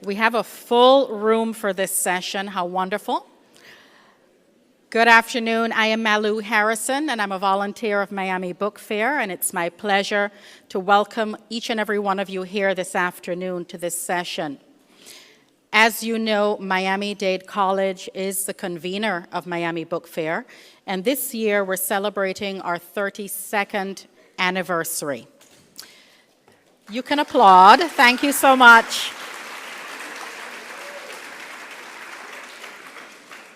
We have a full room for this session. How wonderful. Good afternoon. I am Malou Harrison, and I'm a volunteer of Miami Book Fair, and it's my pleasure to welcome each and every one of you here this afternoon to this session. As you know, Miami-Dade College is the convener of Miami Book Fair, and this year we're celebrating our 32nd anniversary. You can applaud. Thank you so much.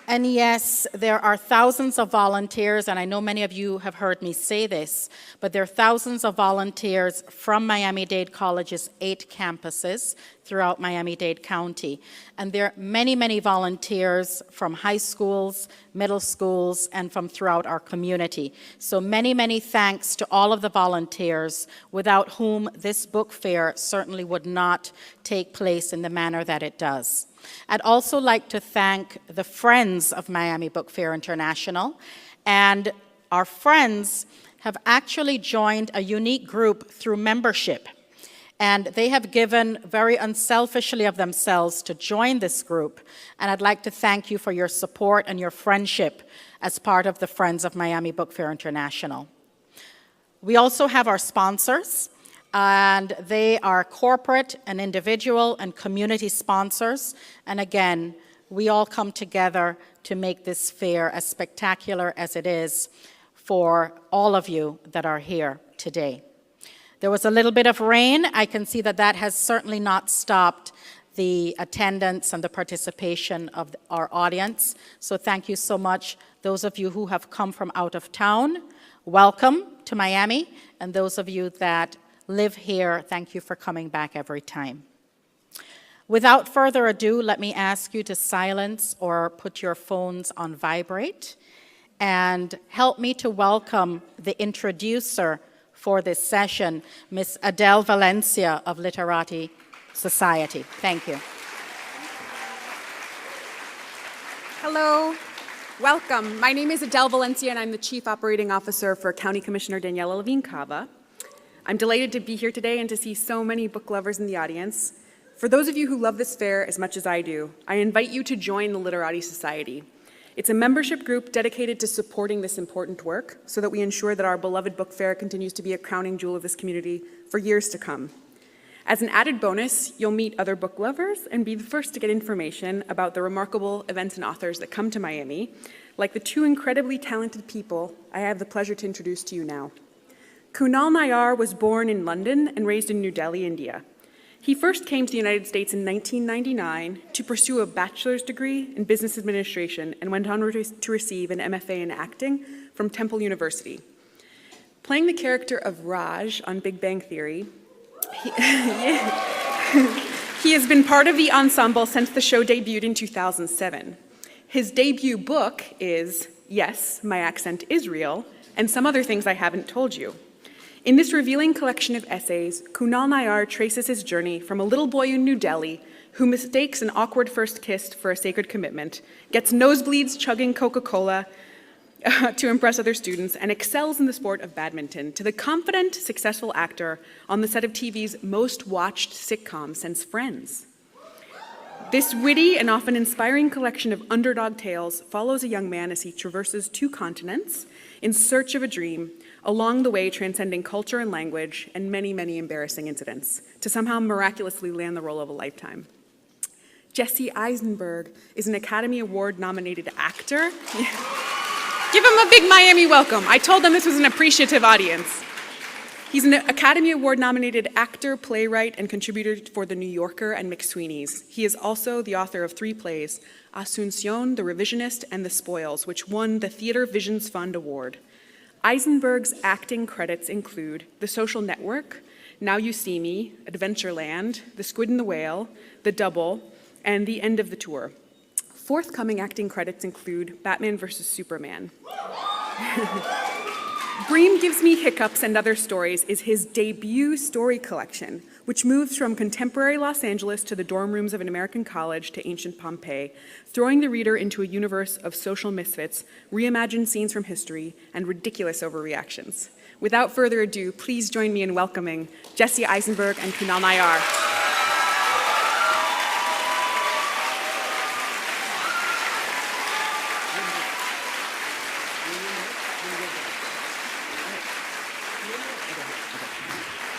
And yes, there are thousands of volunteers, and I know many of you have heard me say this, but there are thousands of volunteers from Miami-Dade College's 8 campuses throughout Miami-Dade County. And there are many, many volunteers from high schools, middle schools, and from throughout our community. So many, many thanks to all of the volunteers, without whom this book fair certainly would not take place in the manner that it does. I'd also like to thank the Friends of Miami Book Fair International, and our friends have actually joined a unique group through membership, and they have given very unselfishly of themselves to join this group, and I'd like to thank you for your support and your friendship as part of the Friends of Miami Book Fair International. We also have our sponsors, and they are corporate and individual and community sponsors. And again, we all come together to make this fair as spectacular as it is for all of you that are here today. There was a little bit of rain. I can see that that has certainly not stopped the attendance and the participation of our audience. So thank you so much. Those of you who have come from out of town, welcome to Miami. And those of you that live here, thank you for coming back every time. Without further ado, let me ask you to silence or put your phones on vibrate and help me to welcome the introducer for this session, Ms. Adele Valencia of Literati Society. Thank you. Hello, welcome. My name is Adele Valencia, and I'm the Chief Operating Officer for County Commissioner Daniela Levine-Cava. I'm delighted to be here today and to see so many book lovers in the audience. For those of you who love this fair as much as I do, I invite you to join the Literati Society. It's a membership group dedicated to supporting this important work so that we ensure that our beloved book fair continues to be a crowning jewel of this community for years to come. As an added bonus, you'll meet other book lovers and be the first to get information about the remarkable events and authors that come to Miami, like the 2 incredibly talented people I have the pleasure to introduce to you now. Kunal Nayyar was born in London and raised in New Delhi, India. He first came to the United States in 1999 to pursue a bachelor's degree in business administration and went on to receive an MFA in acting from Temple University. Playing the character of Raj on Big Bang Theory, he has been part of the ensemble since the show debuted in 2007. His debut book is Yes, My Accent is Real, and Some Other Things I Haven't Told You. In this revealing collection of essays, Kunal Nayyar traces his journey from a little boy in New Delhi who mistakes an awkward first kiss for a sacred commitment, gets nosebleeds chugging Coca-Cola to impress other students, and excels in the sport of badminton, to the confident, successful actor on the set of TV's most watched sitcom since Friends. This witty and often inspiring collection of underdog tales follows a young man as he traverses 2 continents in search of a dream, along the way transcending culture and language and many, many embarrassing incidents, to somehow miraculously land the role of a lifetime. Jesse Eisenberg is an Academy Award-nominated actor. Give him a big Miami welcome. I told them this was an appreciative audience. He's an Academy Award-nominated actor, playwright, and contributor for The New Yorker and McSweeney's. He is also the author of 3 plays, Asuncion, The Revisionist, and The Spoils, which won the Theater Visions Fund Award. Eisenberg's acting credits include The Social Network, Now You See Me, Adventureland, The Squid and the Whale, The Double, and The End of the Tour. Forthcoming acting credits include Batman vs. Superman. Bream Gives Me Hiccups and Other Stories is his debut story collection, which moves from contemporary Los Angeles to the dorm rooms of an American college to ancient Pompeii, throwing the reader into a universe of social misfits, reimagined scenes from history, and ridiculous overreactions. Without further ado, please join me in welcoming Jesse Eisenberg and Kunal Nayyar.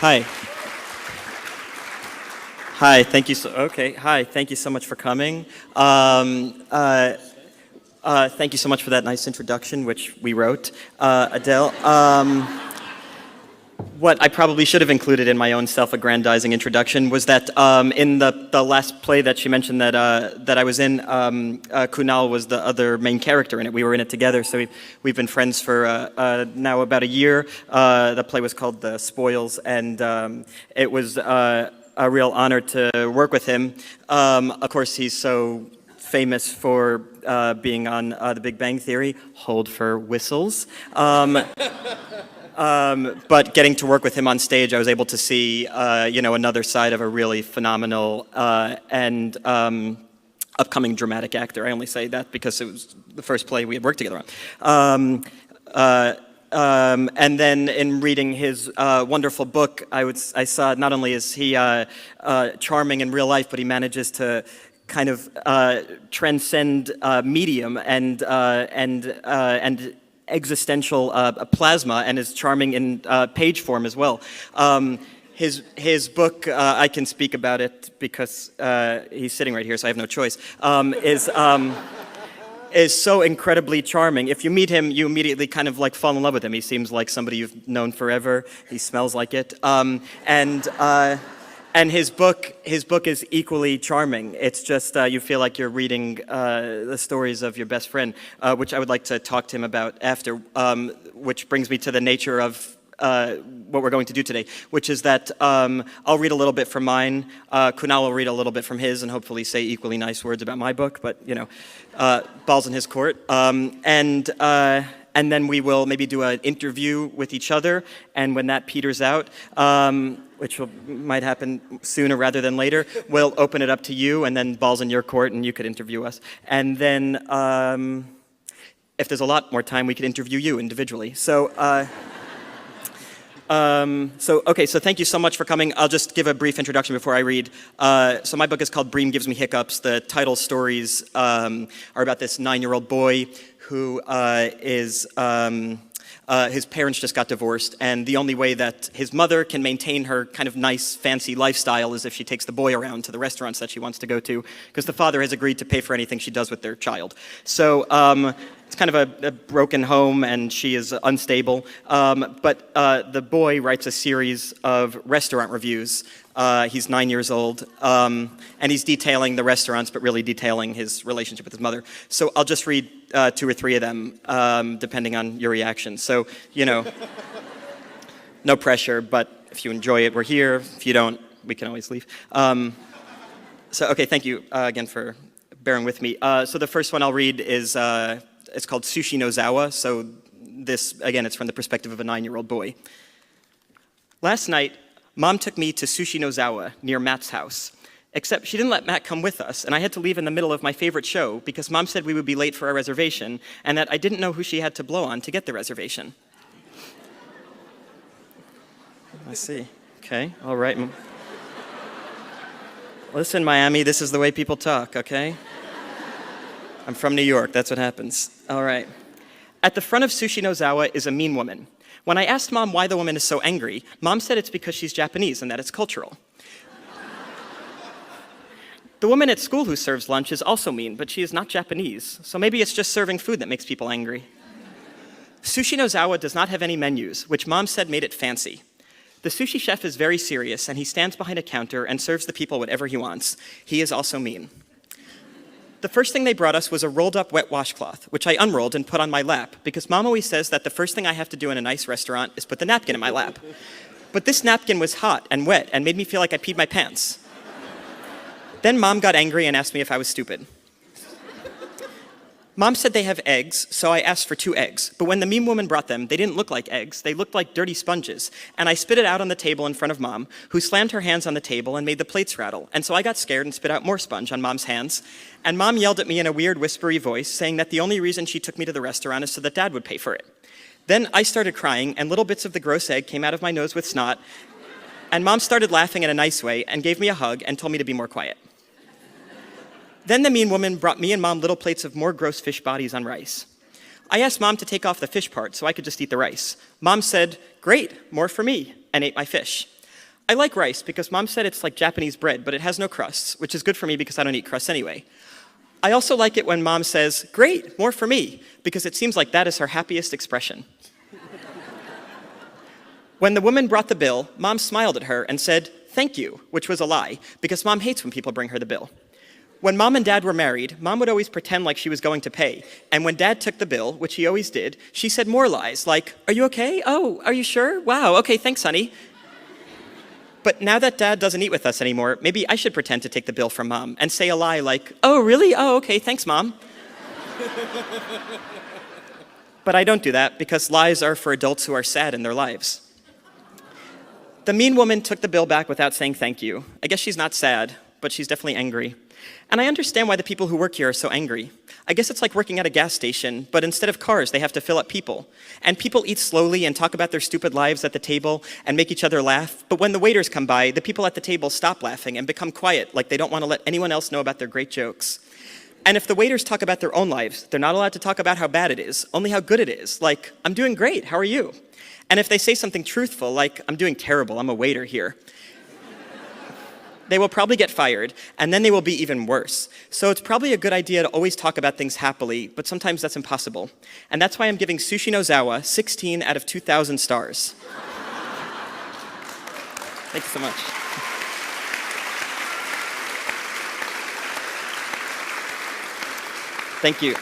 Hi. Hi, thank you hi, thank you so much for coming. Thank you so much for that nice introduction, which we wrote, Adele. What I probably should have included in my own self-aggrandizing introduction was that in the last play that she mentioned that I was in, Kunal was the other main character in it. We were in it together, so we've been friends for now about a year. The play was called The Spoils, and it was a real honor to work with him. Of course, he's so famous for being on The Big Bang Theory. Hold for whistles. But getting to work with him on stage, I was able to see, another side of a really phenomenal and upcoming dramatic actor. I only say that because it was the first play we had worked together on. And then in reading his wonderful book, I saw not only is he charming in real life, but he manages to kind of transcend medium and existential plasma, and is charming in page form as well. His book, I can speak about it because he's sitting right here, so I have no choice, is so incredibly charming. If you meet him, you immediately kind of like fall in love with him. He seems like somebody you've known forever. He smells like it. And his book is equally charming. It's just you feel like you're reading the stories of your best friend, which I would like to talk to him about after, which brings me to the nature of what we're going to do today, which is that I'll read a little bit from mine, Kunal will read a little bit from his, and hopefully say equally nice words about my book, but, ball's in his court. And then we will maybe do an interview with each other, and when that peters out, which might happen sooner rather than later, we'll open it up to you, and then ball's in your court, and you could interview us. And then, if there's a lot more time, we could interview you individually. So thank you so much for coming. I'll just give a brief introduction before I read. So my book is called Bream Gives Me Hiccups. The title stories are about this 9-year-old boy who his parents just got divorced, and the only way that his mother can maintain her kind of nice, fancy lifestyle is if she takes the boy around to the restaurants that she wants to go to, because the father has agreed to pay for anything she does with their child. So it's kind of a broken home, and she is unstable. But the boy writes a series of restaurant reviews. He's 9 years old, and he's detailing the restaurants, but really detailing his relationship with his mother. So I'll just read 2 or 3 of them, depending on your reaction. So, no pressure, but if you enjoy it, we're here. If you don't, we can always leave. Okay, thank you again for bearing with me. So the first one I'll read is, it's called Sushi no Zawa. So this, again, it's from the perspective of a 9-year-old boy. Last night, Mom took me to Sushi no Zawa near Matt's house. Except she didn't let Matt come with us, and I had to leave in the middle of my favorite show because Mom said we would be late for our reservation, and that I didn't know who she had to blow on to get the reservation. I see. Okay, all right. Listen, Miami, this is the way people talk, okay? I'm from New York, that's what happens. All right. At the front of Sushi no Zawa is a mean woman. When I asked Mom why the woman is so angry, Mom said it's because she's Japanese and that it's cultural. The woman at school who serves lunch is also mean, but she is not Japanese, so maybe it's just serving food that makes people angry. Sushi no Zawa does not have any menus, which Mom said made it fancy. The sushi chef is very serious, and he stands behind a counter and serves the people whatever he wants. He is also mean. The first thing they brought us was a rolled-up wet washcloth, which I unrolled and put on my lap, because Mom always says that the first thing I have to do in a nice restaurant is put the napkin in my lap. But this napkin was hot and wet and made me feel like I peed my pants. Then Mom got angry and asked me if I was stupid. Mom said they have eggs, so I asked for 2 eggs. But when the mean woman brought them, they didn't look like eggs. They looked like dirty sponges. And I spit it out on the table in front of Mom, who slammed her hands on the table and made the plates rattle. And so I got scared and spit out more sponge on Mom's hands. And Mom yelled at me in a weird whispery voice, saying that the only reason she took me to the restaurant is so that Dad would pay for it. Then I started crying, and little bits of the gross egg came out of my nose with snot. And Mom started laughing in a nice way and gave me a hug and told me to be more quiet. Then the mean woman brought me and Mom little plates of more gross fish bodies on rice. I asked Mom to take off the fish part so I could just eat the rice. Mom said, "Great, more for me," and ate my fish. I like rice because Mom said it's like Japanese bread, but it has no crusts, which is good for me because I don't eat crusts anyway. I also like it when Mom says, "Great, more for me," because it seems like that is her happiest expression. When the woman brought the bill, Mom smiled at her and said, "Thank you," which was a lie, because Mom hates when people bring her the bill. When Mom and Dad were married, Mom would always pretend like she was going to pay, and when Dad took the bill, which he always did, she said more lies, like, "Are you okay? Oh, are you sure? Wow, okay, thanks, honey." But now that Dad doesn't eat with us anymore, maybe I should pretend to take the bill from Mom and say a lie like, "Oh, really? Oh, okay, thanks, Mom." But I don't do that because lies are for adults who are sad in their lives. The mean woman took the bill back without saying thank you. I guess she's not sad, but she's definitely angry. And I understand why the people who work here are so angry. I guess it's like working at a gas station, but instead of cars, they have to fill up people. And people eat slowly and talk about their stupid lives at the table and make each other laugh. But when the waiters come by, the people at the table stop laughing and become quiet, like they don't want to let anyone else know about their great jokes. And if the waiters talk about their own lives, they're not allowed to talk about how bad it is, only how good it is. Like, "I'm doing great, how are you?" And if they say something truthful, like, "I'm doing terrible, I'm a waiter here," they will probably get fired, and then they will be even worse. So it's probably a good idea to always talk about things happily, but sometimes that's impossible. And that's why I'm giving Sushi no Zawa 16 out of 2,000 stars. Thank you so much. Thank you.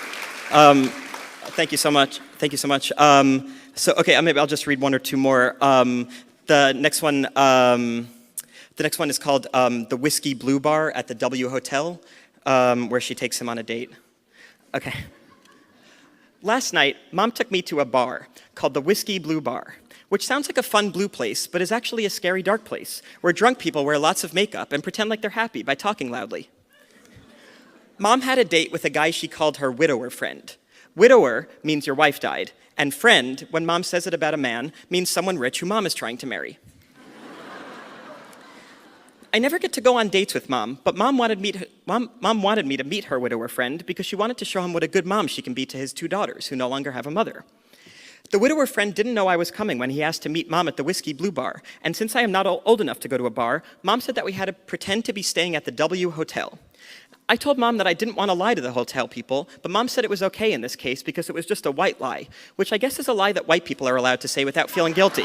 Thank you so much. Thank you so much. Okay, maybe I'll just read one or two more. The next one is called The Whiskey Blue Bar at the W Hotel, where she takes him on a date. Okay. Last night, Mom took me to a bar called the Whiskey Blue Bar, which sounds like a fun blue place, but is actually a scary dark place, where drunk people wear lots of makeup and pretend like they're happy by talking loudly. Mom had a date with a guy she called her widower friend. Widower means your wife died, and friend, when Mom says it about a man, means someone rich who Mom is trying to marry. I never get to go on dates with Mom, but Mom wanted me to meet her widower friend because she wanted to show him what a good mom she can be to his two daughters who no longer have a mother. The widower friend didn't know I was coming when he asked to meet Mom at the Whiskey Blue Bar, and since I am not old enough to go to a bar, Mom said that we had to pretend to be staying at the W Hotel. I told Mom that I didn't want to lie to the hotel people, but Mom said it was okay in this case because it was just a white lie, which I guess is a lie that white people are allowed to say without feeling guilty.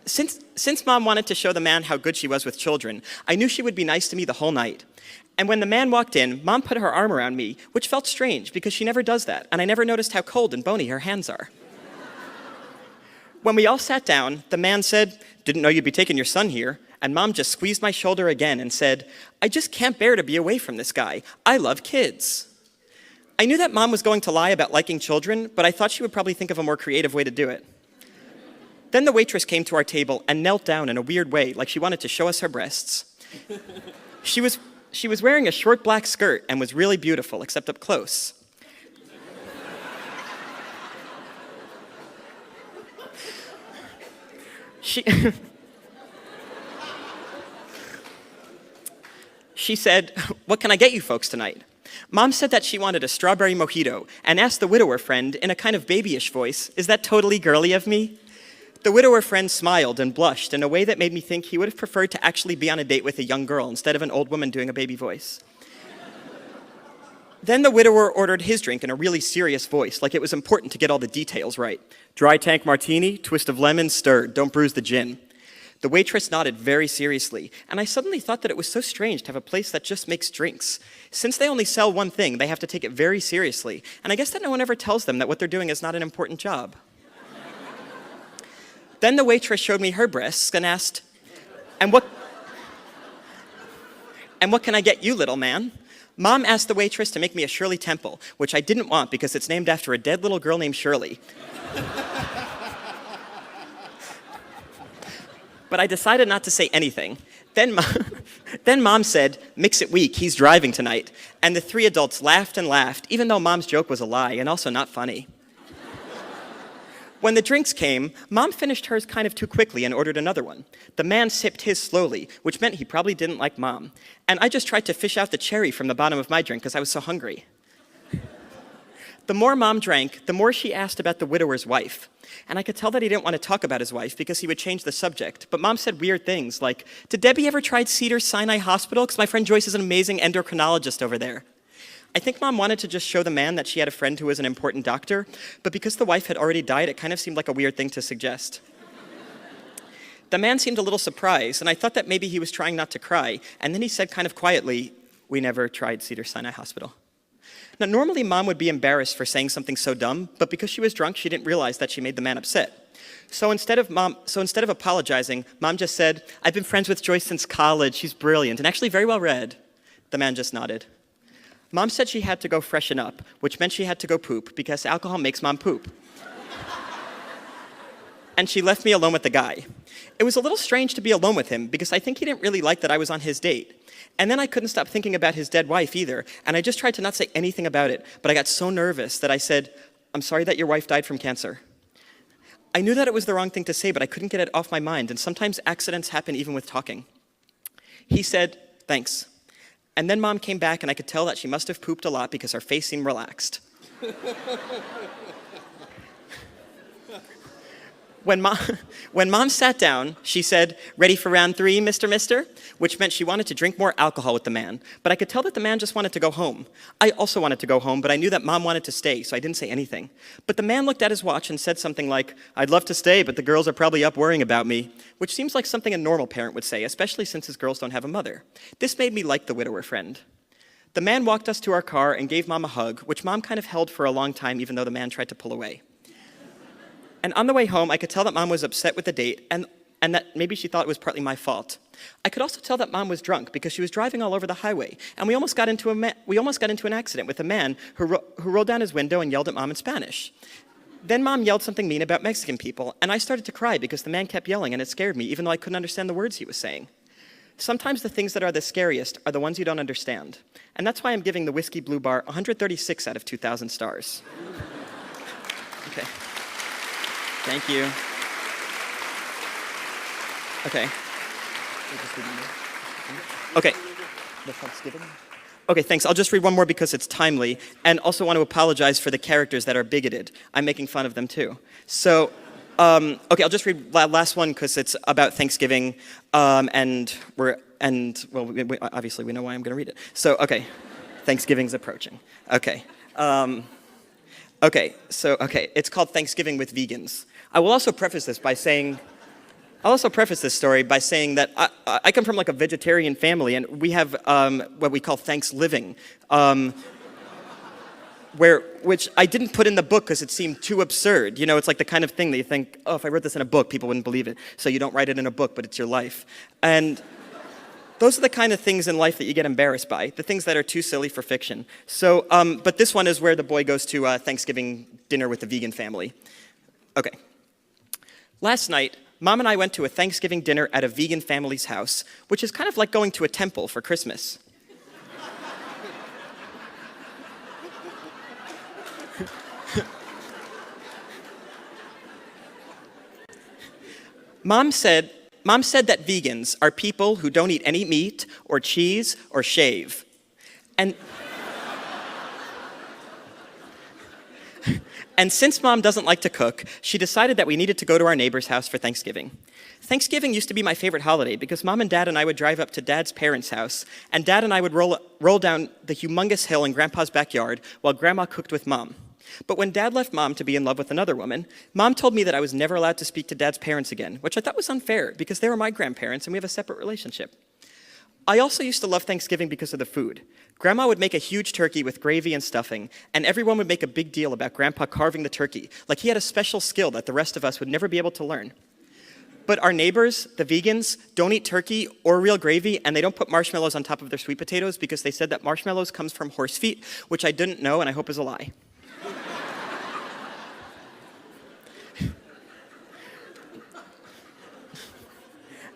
Since Mom wanted to show the man how good she was with children, I knew she would be nice to me the whole night. And when the man walked in, Mom put her arm around me, which felt strange because she never does that, and I never noticed how cold and bony her hands are. When we all sat down, the man said, "Didn't know you'd be taking your son here," and Mom just squeezed my shoulder again and said, "I just can't bear to be away from this guy. I love kids." I knew that Mom was going to lie about liking children, but I thought she would probably think of a more creative way to do it. Then the waitress came to our table and knelt down in a weird way, like she wanted to show us her breasts. She was wearing a short black skirt and was really beautiful, except up close. She said, "What can I get you folks tonight?" Mom said that she wanted a strawberry mojito and asked the widower friend in a kind of babyish voice, "Is that totally girly of me?" The widower friend smiled and blushed in a way that made me think he would have preferred to actually be on a date with a young girl instead of an old woman doing a baby voice. Then the widower ordered his drink in a really serious voice, like it was important to get all the details right. "Dry tank martini, twist of lemon, stirred, don't bruise the gin." The waitress nodded very seriously, and I suddenly thought that it was so strange to have a place that just makes drinks. Since they only sell one thing, they have to take it very seriously, and I guess that no one ever tells them that what they're doing is not an important job. Then the waitress showed me her breasts and asked, and what can I get you, little man?" Mom asked the waitress to make me a Shirley Temple, which I didn't want because it's named after a dead little girl named Shirley. But I decided not to say anything. Then Mom said, "Mix it weak, he's driving tonight." And the three adults laughed and laughed, even though Mom's joke was a lie and also not funny. When the drinks came, Mom finished hers kind of too quickly and ordered another one. The man sipped his slowly, which meant he probably didn't like Mom. And I just tried to fish out the cherry from the bottom of my drink because I was so hungry. The more Mom drank, the more she asked about the widower's wife. And I could tell that he didn't want to talk about his wife because he would change the subject. But Mom said weird things like, did Debbie ever try Cedars-Sinai Hospital? Because my friend Joyce is an amazing endocrinologist over there. I think Mom wanted to just show the man that she had a friend who was an important doctor, but because the wife had already died, it kind of seemed like a weird thing to suggest. The man seemed a little surprised, and I thought that maybe he was trying not to cry, and then he said kind of quietly, we never tried Cedars-Sinai Hospital. Now, normally Mom would be embarrassed for saying something so dumb, but because she was drunk, she didn't realize that she made the man upset. So instead of apologizing, Mom just said, I've been friends with Joyce since college, she's brilliant, and actually very well read. The man just nodded. Mom said she had to go freshen up, which meant she had to go poop, because alcohol makes Mom poop. And she left me alone with the guy. It was a little strange to be alone with him, because I think he didn't really like that I was on his date. And then I couldn't stop thinking about his dead wife either, and I just tried to not say anything about it, but I got so nervous that I said, I'm sorry that your wife died from cancer. I knew that it was the wrong thing to say, but I couldn't get it off my mind, and sometimes accidents happen even with talking. He said, thanks. And then Mom came back, and I could tell that she must have pooped a lot because her face seemed relaxed. When Mom sat down, she said, ready for round 3, Mister? Which meant she wanted to drink more alcohol with the man. But I could tell that the man just wanted to go home. I also wanted to go home, but I knew that Mom wanted to stay, so I didn't say anything. But the man looked at his watch and said something like, I'd love to stay, but the girls are probably up worrying about me, which seems like something a normal parent would say, especially since his girls don't have a mother. This made me like the widower friend. The man walked us to our car and gave Mom a hug, which Mom kind of held for a long time, even though the man tried to pull away. And on the way home, I could tell that Mom was upset with the date, and that maybe she thought it was partly my fault. I could also tell that Mom was drunk because she was driving all over the highway, and we almost got into an accident with a man who rolled down his window and yelled at Mom in Spanish. Then Mom yelled something mean about Mexican people, and I started to cry because the man kept yelling, and it scared me, even though I couldn't understand the words he was saying. Sometimes the things that are the scariest are the ones you don't understand, and that's why I'm giving the Whiskey Blue Bar 136 out of 2,000 stars. Okay. Thank you. Okay. Okay. Okay, thanks. I'll just read one more because it's timely, and also want to apologize for the characters that are bigoted. I'm making fun of them too. So, okay, I'll just read the last one because it's about Thanksgiving, and obviously we know why I'm going to read it. So, okay, Thanksgiving's approaching. Okay. Okay, it's called Thanksgiving with Vegans. I will also preface this story by saying that I come from like a vegetarian family, and we have what we call Thanksgiving, which I didn't put in the book because it seemed too absurd. You know, it's like the kind of thing that you think, oh, if I wrote this in a book, people wouldn't believe it. So you don't write it in a book, but it's your life. And those are the kind of things in life that you get embarrassed by, the things that are too silly for fiction. So, but this one is where the boy goes to Thanksgiving dinner with the vegan family. Okay. Last night, Mom and I went to a Thanksgiving dinner at a vegan family's house, which is kind of like going to a temple for Christmas. Mom said that vegans are people who don't eat any meat or cheese or shave. And since Mom doesn't like to cook, she decided that we needed to go to our neighbor's house for Thanksgiving. Thanksgiving used to be my favorite holiday because Mom and Dad and I would drive up to Dad's parents' house, and Dad and I would roll down the humongous hill in Grandpa's backyard while Grandma cooked with Mom. But when Dad left Mom to be in love with another woman, Mom told me that I was never allowed to speak to Dad's parents again, which I thought was unfair because they were my grandparents and we have a separate relationship. I also used to love Thanksgiving because of the food. Grandma would make a huge turkey with gravy and stuffing, and everyone would make a big deal about Grandpa carving the turkey, like he had a special skill that the rest of us would never be able to learn. But our neighbors, the vegans, don't eat turkey or real gravy, and they don't put marshmallows on top of their sweet potatoes because they said that marshmallows comes from horse feet, which I didn't know and I hope is a lie.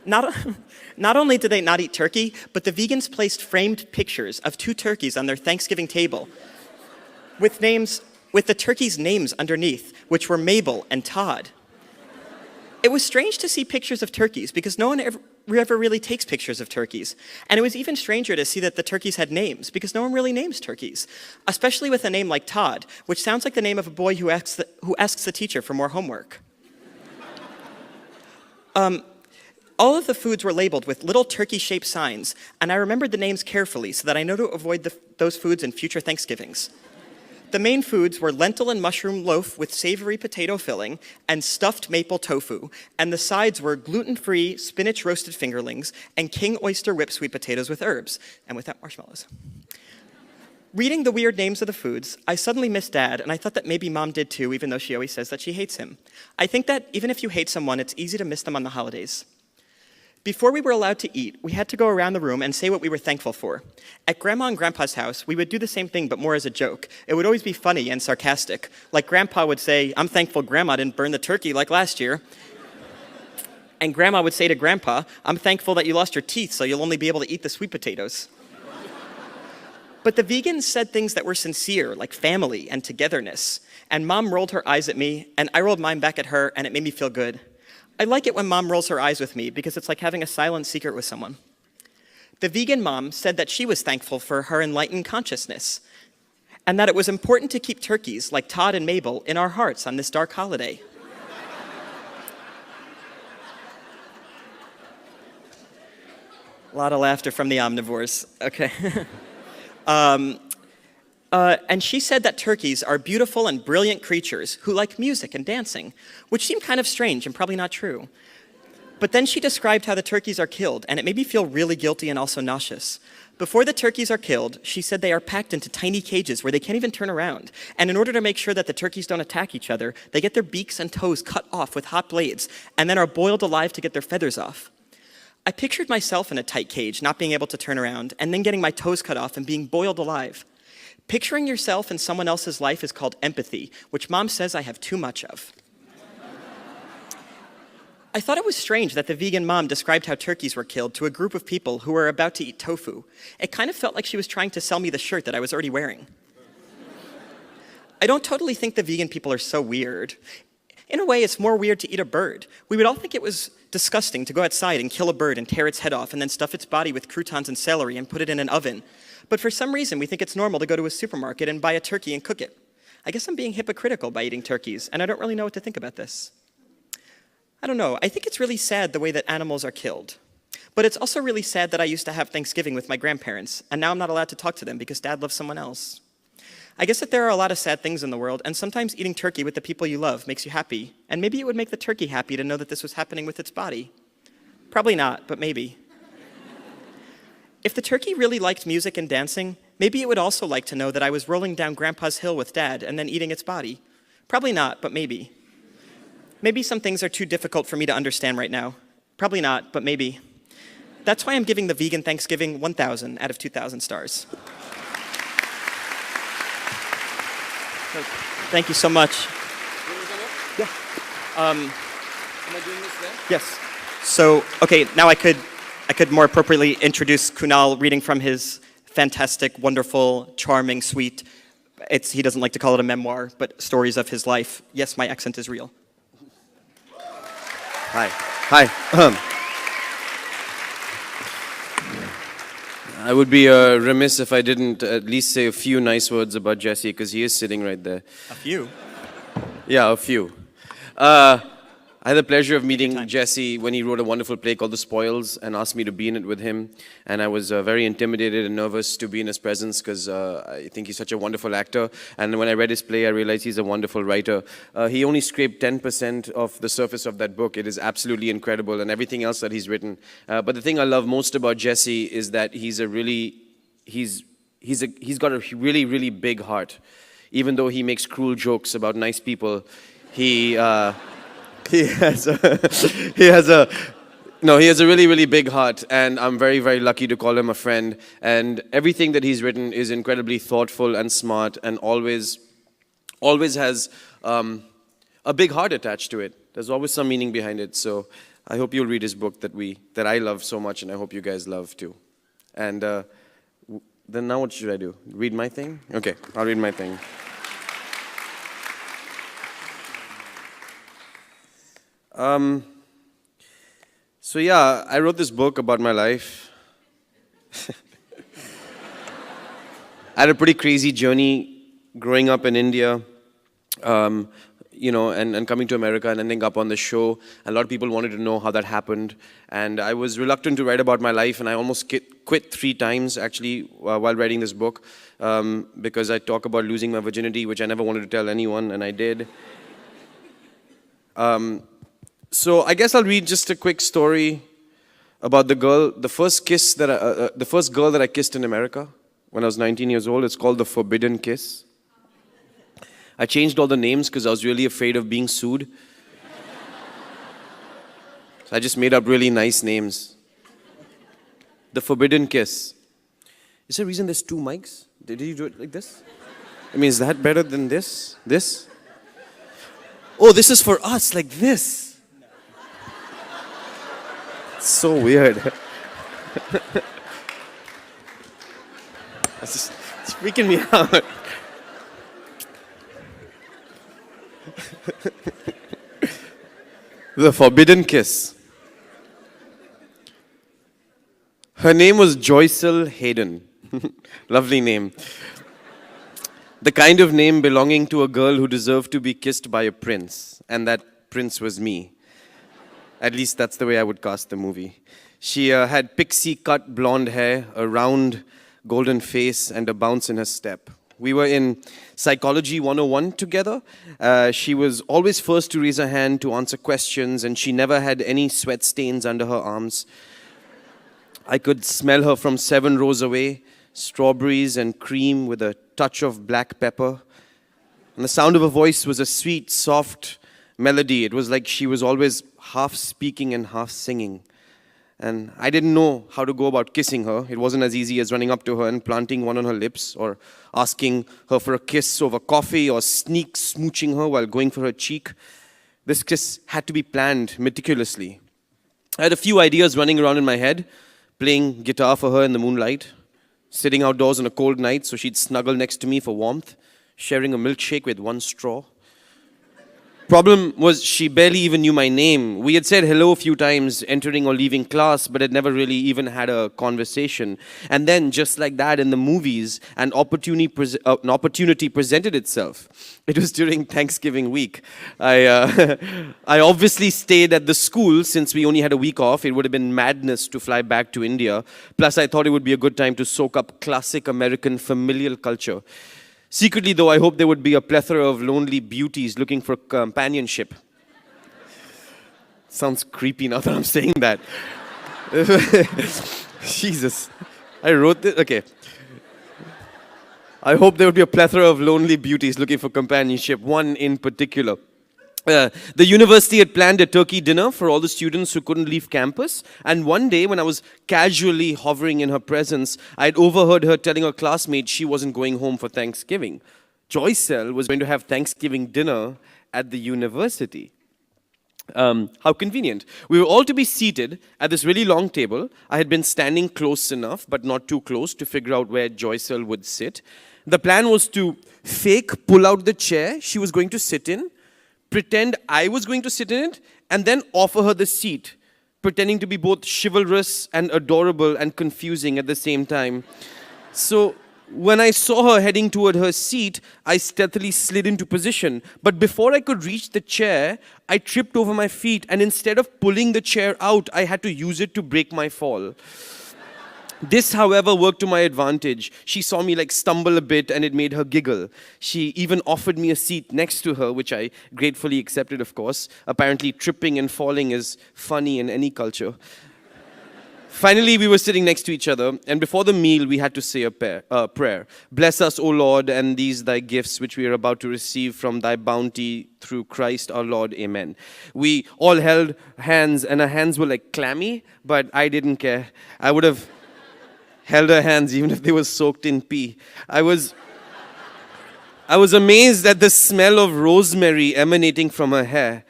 Not only did they not eat turkey, but the vegans placed framed pictures of 2 turkeys on their Thanksgiving table with the turkeys' names underneath, which were Mabel and Todd. It was strange to see pictures of turkeys because no one ever really takes pictures of turkeys. And it was even stranger to see that the turkeys had names, because no one really names turkeys, especially with a name like Todd, which sounds like the name of a boy who asks the teacher for more homework. All of the foods were labeled with little turkey-shaped signs, and I remembered the names carefully so that I know to avoid those foods in future Thanksgivings. The main foods were lentil and mushroom loaf with savory potato filling and stuffed maple tofu, and the sides were gluten-free spinach roasted fingerlings and king oyster whipped sweet potatoes with herbs, and without marshmallows. Reading the weird names of the foods, I suddenly missed Dad, and I thought that maybe Mom did too, even though she always says that she hates him. I think that even if you hate someone, it's easy to miss them on the holidays. Before we were allowed to eat, we had to go around the room and say what we were thankful for. At Grandma and Grandpa's house, we would do the same thing, but more as a joke. It would always be funny and sarcastic. Like Grandpa would say, "I'm thankful Grandma didn't burn the turkey like last year." And Grandma would say to Grandpa, "I'm thankful that you lost your teeth so you'll only be able to eat the sweet potatoes." But the vegans said things that were sincere, like family and togetherness. And Mom rolled her eyes at me, and I rolled mine back at her, and it made me feel good. I like it when Mom rolls her eyes with me because it's like having a silent secret with someone. The vegan mom said that she was thankful for her enlightened consciousness and that it was important to keep turkeys like Todd and Mabel in our hearts on this dark holiday. A lot of laughter from the omnivores. Okay. And she said that turkeys are beautiful and brilliant creatures who like music and dancing, which seemed kind of strange and probably not true. But then she described how the turkeys are killed, and it made me feel really guilty and also nauseous. Before the turkeys are killed, she said they are packed into tiny cages where they can't even turn around. And in order to make sure that the turkeys don't attack each other, they get their beaks and toes cut off with hot blades, and then are boiled alive to get their feathers off. I pictured myself in a tight cage, not being able to turn around, and then getting my toes cut off and being boiled alive. Picturing yourself in someone else's life is called empathy, which Mom says I have too much of. I thought it was strange that the vegan mom described how turkeys were killed to a group of people who were about to eat tofu. It kind of felt like she was trying to sell me the shirt that I was already wearing. I don't totally think the vegan people are so weird. In a way, it's more weird to eat a bird. We would all think it was disgusting to go outside and kill a bird and tear its head off and then stuff its body with croutons and celery and put it in an oven. But for some reason, we think it's normal to go to a supermarket and buy a turkey and cook it. I guess I'm being hypocritical by eating turkeys, and I don't really know what to think about this. I don't know. I think it's really sad the way that animals are killed. But it's also really sad that I used to have Thanksgiving with my grandparents, and now I'm not allowed to talk to them because Dad loves someone else. I guess that there are a lot of sad things in the world, and sometimes eating turkey with the people you love makes you happy, and maybe it would make the turkey happy to know that this was happening with its body. Probably not, but maybe. If the turkey really liked music and dancing, maybe it would also like to know that I was rolling down Grandpa's hill with Dad and then eating its body. Probably not, but maybe. Maybe some things are too difficult for me to understand right now. Probably not, but maybe. That's why I'm giving the vegan Thanksgiving 1,000 out of 2,000 stars. Thank you so much. Yeah. Am I doing this there? Yes. So, okay, now I could more appropriately introduce Kunal reading from his fantastic, wonderful, charming, sweet, he doesn't like to call it a memoir, but stories of his life. Yes, my accent is real. Hi. I would be remiss if I didn't at least say a few nice words about Jesse, because he is sitting right there. A few? Yeah, a few. I had the pleasure of meeting Jesse when he wrote a wonderful play called The Spoils and asked me to be in it with him. And I was very intimidated and nervous to be in his presence because I think he's such a wonderful actor. And when I read his play, I realized he's a wonderful writer. He only scraped 10% of the surface of that book. It is absolutely incredible, and everything else that he's written. But the thing I love most about Jesse is that he's got a really, really big heart. Even though he makes cruel jokes about nice people, he has a really, really big heart, and I'm very, very lucky to call him a friend. And everything that he's written is incredibly thoughtful and smart, and always has a big heart attached to it. There's always some meaning behind it. So I hope you'll read his book that I love so much, and I hope you guys love too. And then now what should I do? Read my thing? Okay, I'll read my thing. So yeah, I wrote this book about my life. I had a pretty crazy journey growing up in India, and coming to America and ending up on the show. A lot of people wanted to know how that happened. And I was reluctant to write about my life, and I almost quit 3 times, actually, while writing this book, because I talk about losing my virginity, which I never wanted to tell anyone, and I did. So I guess I'll read just a quick story about the first girl that I kissed in America when I was 19 years old. It's called The Forbidden Kiss. I changed all the names because I was really afraid of being sued. So I just made up really nice names. The Forbidden Kiss. Is there a reason there's 2 mics? Did you do it like this? I mean, is that better than this? This? Oh, this is for us, like this. It's so weird. It's freaking me out. The Forbidden Kiss. Her name was Joycel Hayden. Lovely name. The kind of name belonging to a girl who deserved to be kissed by a prince. And that prince was me. At least that's the way I would cast the movie. She had pixie-cut blonde hair, a round golden face, and a bounce in her step. We were in Psychology 101 together. She was always first to raise her hand to answer questions, and she never had any sweat stains under her arms. I could smell her from 7 rows away, strawberries and cream with a touch of black pepper. And the sound of her voice was a sweet, soft melody. It was like she was always half speaking and half singing. And I didn't know how to go about kissing her. It wasn't as easy as running up to her and planting one on her lips, or asking her for a kiss over coffee, or sneak smooching her while going for her cheek. This kiss had to be planned meticulously. I had a few ideas running around in my head: playing guitar for her in the moonlight, sitting outdoors on a cold night so she'd snuggle next to me for warmth, sharing a milkshake with 1 straw. Problem was, she barely even knew my name. We had said hello a few times, entering or leaving class, but had never really even had a conversation. And then, just like that in the movies, an opportunity presented itself. It was during Thanksgiving week. I obviously stayed at the school since we only had a week off. It would have been madness to fly back to India. Plus, I thought it would be a good time to soak up classic American familial culture. Secretly, though, I hoped there would be a plethora of lonely beauties looking for companionship. Sounds creepy now that I'm saying that. Jesus. I wrote this. Okay. I hope there would be a plethora of lonely beauties looking for companionship, one in particular. The university had planned a turkey dinner for all the students who couldn't leave campus. And one day, when I was casually hovering in her presence, I'd overheard her telling her classmates she wasn't going home for Thanksgiving. Joycel was going to have Thanksgiving dinner at the university. How convenient. We were all to be seated at this really long table. I had been standing close enough, but not too close, to figure out where Joycel would sit. The plan was to fake pull out the chair she was going to sit in, pretend I was going to sit in it, and then offer her the seat, pretending to be both chivalrous and adorable and confusing at the same time. So when I saw her heading toward her seat, I stealthily slid into position. But before I could reach the chair, I tripped over my feet, and instead of pulling the chair out, I had to use it to break my fall. This, however, worked to my advantage. She saw me stumble a bit, and it made her giggle. She even offered me a seat next to her, which I gratefully accepted, of course. Apparently, tripping and falling is funny in any culture. Finally, we were sitting next to each other, and before the meal, we had to say a prayer. Bless us, O Lord, and these thy gifts, which we are about to receive from thy bounty through Christ our Lord. Amen. We all held hands, and our hands were clammy, but I didn't care. I would have held her hands even if they were soaked in pee. I was amazed at the smell of rosemary emanating from her hair.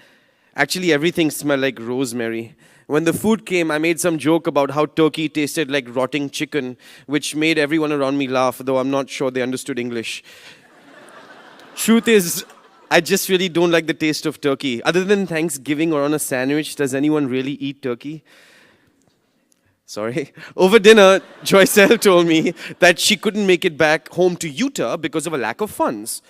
Actually, everything smelled like rosemary. When the food came, I made some joke about how turkey tasted like rotting chicken, which made everyone around me laugh, though I'm not sure they understood English. Truth is, I just really don't like the taste of turkey. Other than Thanksgiving or on a sandwich, does anyone really eat turkey? Sorry. Over dinner, Joycelle told me that she couldn't make it back home to Utah because of a lack of funds.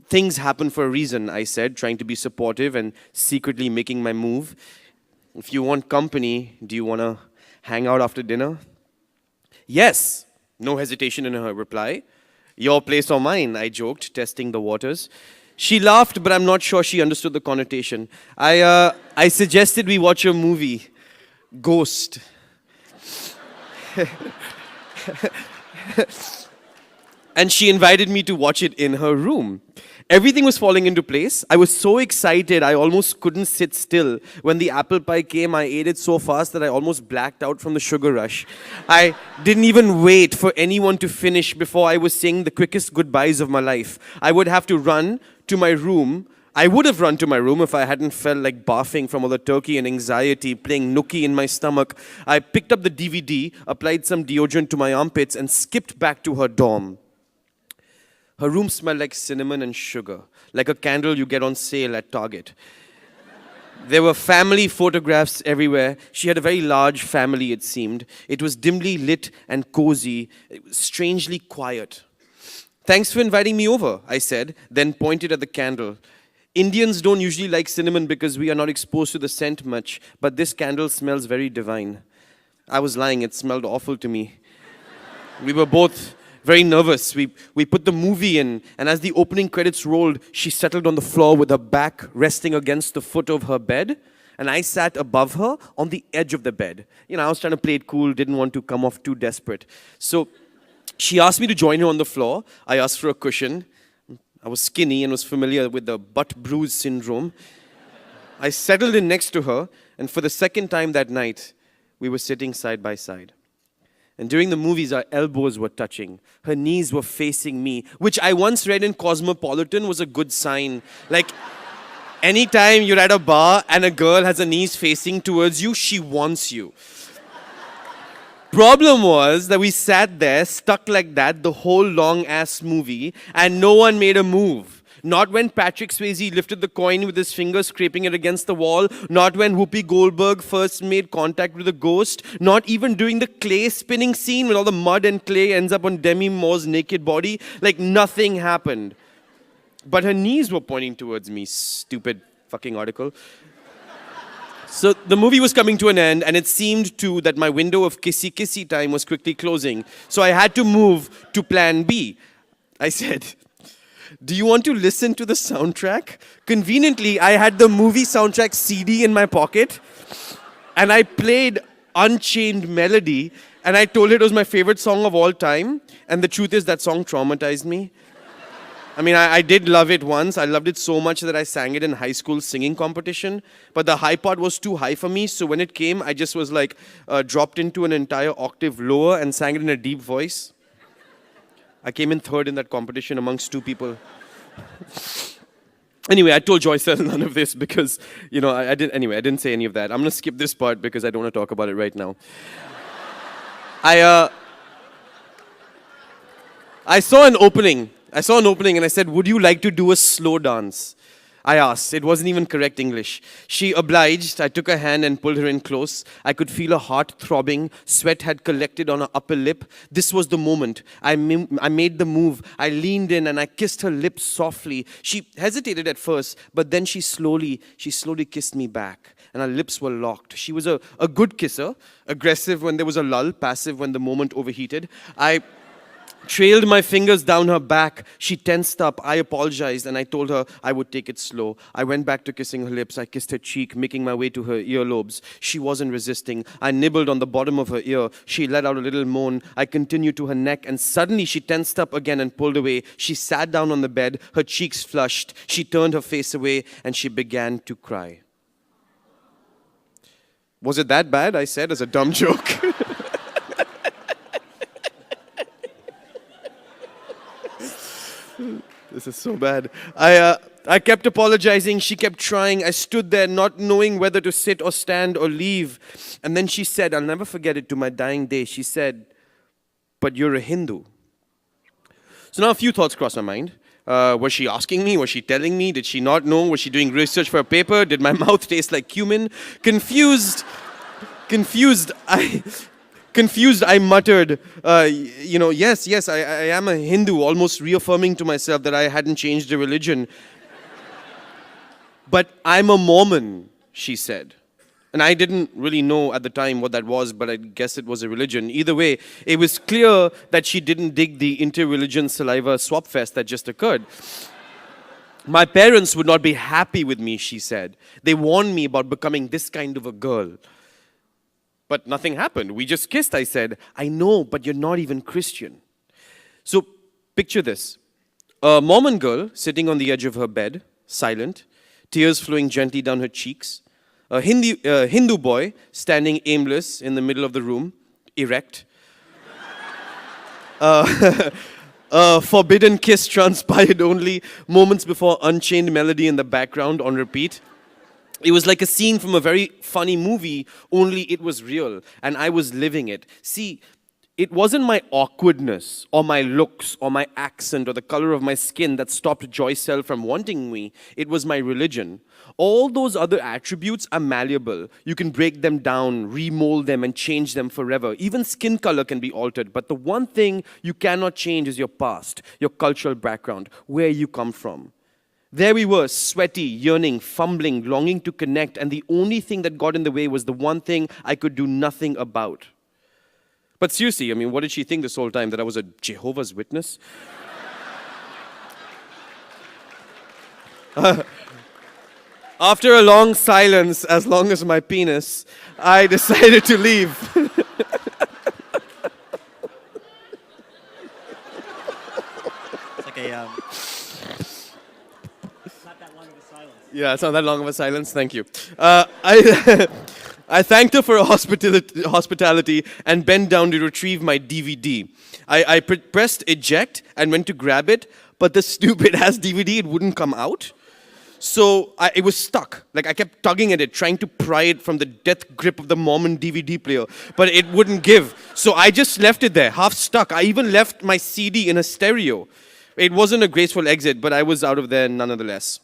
Things happen for a reason, I said, trying to be supportive and secretly making my move. If you want company, do you want to hang out after dinner? Yes. No hesitation in her reply. Your place or mine, I joked, testing the waters. She laughed, but I'm not sure she understood the connotation. I suggested we watch a movie, Ghost. And she invited me to watch it in her room. Everything was falling into place. I was so excited, I almost couldn't sit still. When the apple pie came, I ate it so fast that I almost blacked out from the sugar rush. I didn't even wait for anyone to finish before I was saying the quickest goodbyes of my life. I would have to run to my room. I would have run to my room if I hadn't felt like barfing from all the turkey and anxiety, playing nookie in my stomach. I picked up the DVD, applied some deodorant to my armpits, and skipped back to her dorm. Her room smelled like cinnamon and sugar, like a candle you get on sale at Target. There were family photographs everywhere. She had a very large family, it seemed. It was dimly lit and cozy, strangely quiet. Thanks for inviting me over, I said, then pointed at the candle. Indians don't usually like cinnamon because we are not exposed to the scent much, but this candle smells very divine. I was lying, it smelled awful to me. We were both very nervous. We put the movie in, and as the opening credits rolled, she settled on the floor with her back resting against the foot of her bed, and I sat above her on the edge of the bed. I was trying to play it cool, didn't want to come off too desperate. So she asked me to join her on the floor. I asked for a cushion. I was skinny and was familiar with the butt bruise syndrome. I settled in next to her, and for the second time that night, we were sitting side by side. And during the movies, our elbows were touching. Her knees were facing me, which I once read in Cosmopolitan was a good sign. Like, anytime you're at a bar and a girl has her knees facing towards you, she wants you. Problem was that we sat there, stuck like that, the whole long-ass movie, and no one made a move. Not when Patrick Swayze lifted the coin with his fingers scraping it against the wall, not when Whoopi Goldberg first made contact with a ghost, not even during the clay spinning scene when all the mud and clay ends up on Demi Moore's naked body. Like, nothing happened. But her knees were pointing towards me, stupid fucking article. So the movie was coming to an end, and it seemed too that my window of kissy time was quickly closing. So I had to move to plan B. I said, do you want to listen to the soundtrack? Conveniently, I had the movie soundtrack CD in my pocket, and I played Unchained Melody, and I told her it was my favorite song of all time, and the truth is that song traumatized me. I mean, I did love it once. I loved it so much that I sang it in high school singing competition. But the high part was too high for me. So when it came, I just was like dropped into an entire octave lower and sang it in a deep voice. I came in third in that competition amongst two people. Anyway, I told Joycelle none of this because, I didn't say any of that. I'm going to skip this part because I don't want to talk about it right now. I saw an opening and I said, would you like to do a slow dance? I asked. It wasn't even correct English. She obliged. I took her hand and pulled her in close. I could feel her heart throbbing. Sweat had collected on her upper lip. This was the moment. I made the move. I leaned in and I kissed her lips softly. She hesitated at first, but then she slowly kissed me back. And our lips were locked. She was a good kisser, aggressive when there was a lull, passive when the moment overheated. I trailed my fingers down her back. She tensed up. I apologized and I told her I would take it slow. I went back to kissing her lips. I kissed her cheek, making my way to her earlobes. She wasn't resisting. I nibbled on the bottom of her ear. She let out a little moan. I continued to her neck and suddenly she tensed up again and pulled away. She sat down on the bed, her cheeks flushed. She turned her face away and she began to cry. Was it that bad? I said as a dumb joke. This is so bad. I kept apologizing. She kept trying. I stood there not knowing whether to sit or stand or leave. And then she said, I'll never forget it to my dying day. She said, but you're a Hindu. So now a few thoughts crossed my mind. Was she asking me? Was she telling me? Did she not know? Was she doing research for a paper? Did my mouth taste like cumin? Confused, Confused, I muttered, yes, I am a Hindu, almost reaffirming to myself that I hadn't changed the religion. But I'm a Mormon, she said. And I didn't really know at the time what that was, but I guess it was a religion. Either way, it was clear that she didn't dig the inter-religion saliva swap fest that just occurred. My parents would not be happy with me, she said. They warned me about becoming this kind of a girl. But nothing happened. We just kissed, I said. I know, but you're not even Christian. So picture this. A Mormon girl sitting on the edge of her bed, silent, tears flowing gently down her cheeks. A Hindu boy standing aimless in the middle of the room, erect. A forbidden kiss transpired only moments before Unchained Melody in the background on repeat. It was like a scene from a very funny movie, only it was real, and I was living it. See, it wasn't my awkwardness, or my looks, or my accent, or the color of my skin that stopped Joycel from wanting me. It was my religion. All those other attributes are malleable. You can break them down, remold them, and change them forever. Even skin color can be altered. But the one thing you cannot change is your past, your cultural background, where you come from. There we were, sweaty, yearning, fumbling, longing to connect, and the only thing that got in the way was the one thing I could do nothing about. But seriously, I mean, what did she think this whole time? That I was a Jehovah's Witness? After a long silence, as long as my penis, I decided to leave. It's like a... not that long of a silence. Yeah, it's not that long of a silence. Thank you. I thanked her for her hospitality and bent down to retrieve my DVD. I pressed eject and went to grab it, but the stupid-ass DVD, it wouldn't come out. So it was stuck. Like, I kept tugging at it, trying to pry it from the death grip of the Mormon DVD player, but it wouldn't give. So I just left it there, half stuck. I even left my CD in a stereo. It wasn't a graceful exit, but I was out of there nonetheless.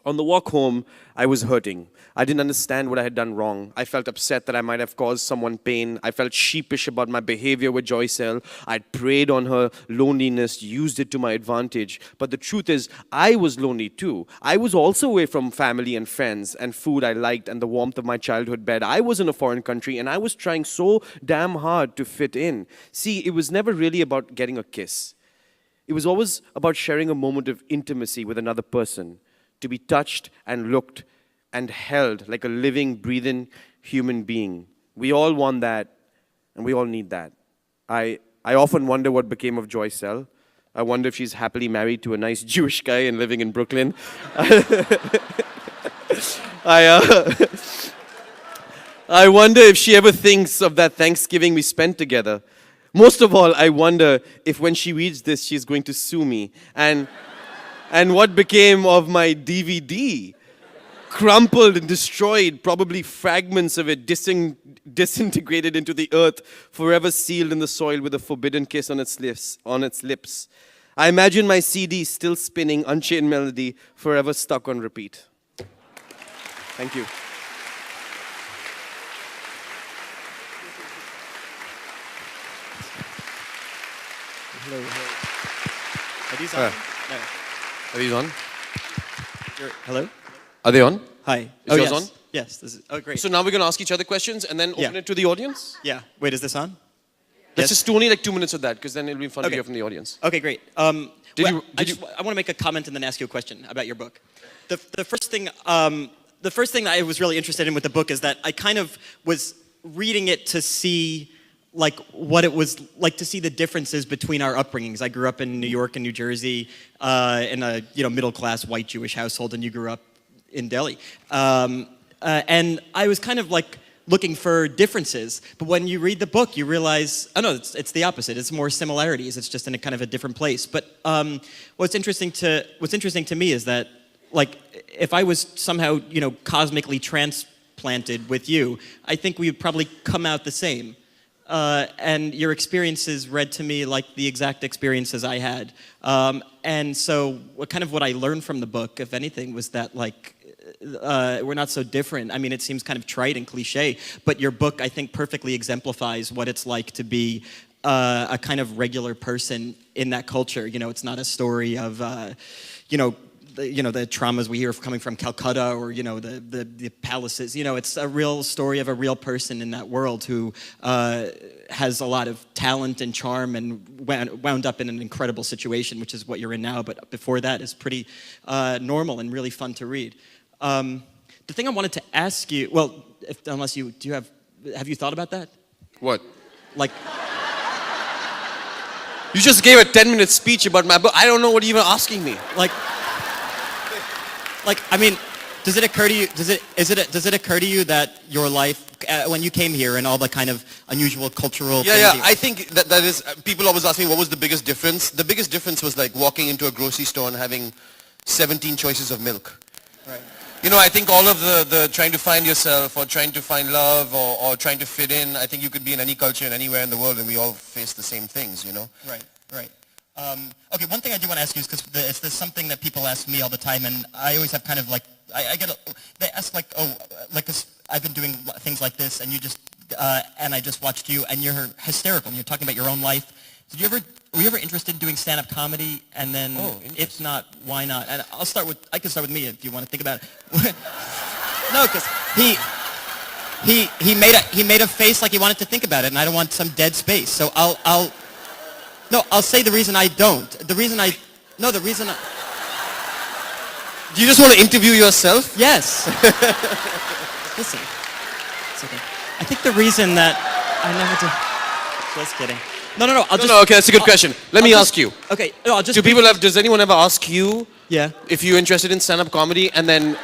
On the walk home, I was hurting. I didn't understand what I had done wrong. I felt upset that I might have caused someone pain. I felt sheepish about my behavior with Joycel. I'd preyed on her loneliness, used it to my advantage. But the truth is, I was lonely too. I was also away from family and friends and food I liked and the warmth of my childhood bed. I was in a foreign country and I was trying so damn hard to fit in. See, it was never really about getting a kiss. It was always about sharing a moment of intimacy with another person. To be touched and looked and held like a living, breathing human being. We all want that, and we all need that. I often wonder what became of Joycel. I wonder if she's happily married to a nice Jewish guy and living in Brooklyn. I wonder if she ever thinks of that Thanksgiving we spent together. Most of all, I wonder if when she reads this, she's going to sue me. And what became of my DVD? Crumpled and destroyed, probably fragments of it disintegrated into the earth, forever sealed in the soil with a forbidden kiss on its lips. I imagine my CD still spinning Unchained Melody, forever stuck on repeat. Thank you. Hello. Are these on? No. Are these on? Hello? Are they on? Hi. Is yours yes. on? Yes. This is, great. So now we're going to ask each other questions and then open it to the audience? Yeah. Wait, is this on? Let's just do only like 2 minutes of that, because then it'll be fun to Okay. hear from the audience. Okay, great. I want to make a comment and then ask you a question about your book. The first thing that I was really interested in with the book is that I kind of was reading it to see like what it was like to see the differences between our upbringings. I grew up in New York and New Jersey in a middle-class white Jewish household, and you grew up in Delhi. And I was kind of like looking for differences, but when you read the book, you realize, oh no, it's the opposite. It's more similarities. It's just in a kind of a different place. But what's interesting to me is that, like, if I was somehow cosmically transplanted with you, I think we would probably come out the same. And your experiences read to me like the exact experiences I had. And so what I learned from the book, if anything, was that like we're not so different. I mean, it seems kind of trite and cliche, but your book, I think, perfectly exemplifies what it's like to be a kind of regular person in that culture. You know, it's not a story of, the traumas we hear coming from Calcutta or, the palaces. You know, it's a real story of a real person in that world who has a lot of talent and charm and wound up in an incredible situation, which is what you're in now. But before that is pretty normal and really fun to read. The thing I wanted to ask you, well, have you thought about that? What? Like, you just gave a 10-minute speech about my book. I don't know what you're even asking me. I mean, does it occur to you? Does it occur to you that your life, when you came here, and all the kind of unusual cultural things? Yeah. I think that is. People always ask me what was the biggest difference. The biggest difference was like walking into a grocery store and having 17 choices of milk. Right. You know, I think all of the trying to find yourself or trying to find love or trying to fit in. I think you could be in any culture and anywhere in the world, and we all face the same things. You know. Right. Okay, one thing I do want to ask you is because there's something that people ask me all the time, and I always have kind of like, they ask like, cause I've been doing things like this, and and I just watched you, and you're hysterical, and you're talking about your own life. Were you ever interested in doing stand-up comedy? And then, if not, why not? And I can start with me if you want to think about it. No, because he made a face like he wanted to think about it, and I don't want some dead space. So I'll say the reason I don't. Do you just want to interview yourself? Yes. Listen, it's okay. I think the reason that I never do. Just kidding. No. Okay, that's a good question. Let me ask you. Okay. No, I'll just. Does anyone ever ask you? Yeah. If you're interested in stand-up comedy, and then.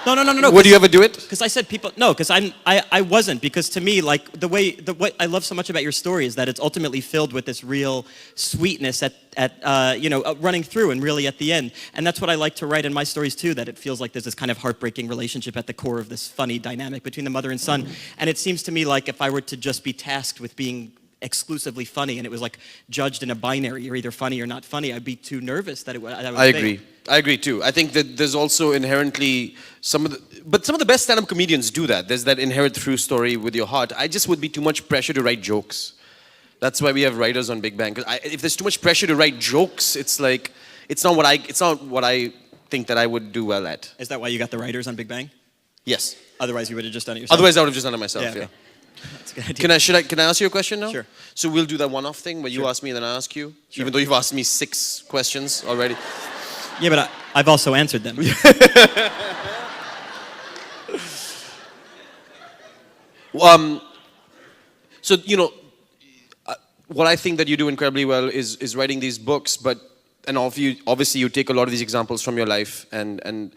No. Would you ever do it? Because I said people. No, because I wasn't. Because to me, like what I love so much about your story is that it's ultimately filled with this real sweetness running through and really at the end. And that's what I like to write in my stories too. That it feels like there's this kind of heartbreaking relationship at the core of this funny dynamic between the mother and son. And it seems to me like if I were to just be tasked with being exclusively funny and it was like judged in a binary, you're either funny or not funny, I'd be too nervous that would fail. I agree too. I think that there's also inherently some of the best stand-up comedians do that. There's that inherent through story with your heart. I just would be too much pressure to write jokes. That's why we have writers on Big Bang. Because if there's too much pressure to write jokes, it's like it's not what I think that I would do well at. Is that why you got the writers on Big Bang? Yes. Otherwise you would have just done it yourself? Otherwise I would have just done it myself, yeah. Okay. That's a good idea. Can I ask you a question now? Sure. So we'll do that one-off thing where you ask me and then I ask you? Sure. Even though you've asked me 6 questions already. Yeah, but I've also answered them. So, what I think that you do incredibly well is writing these books, and obviously you take a lot of these examples from your life, and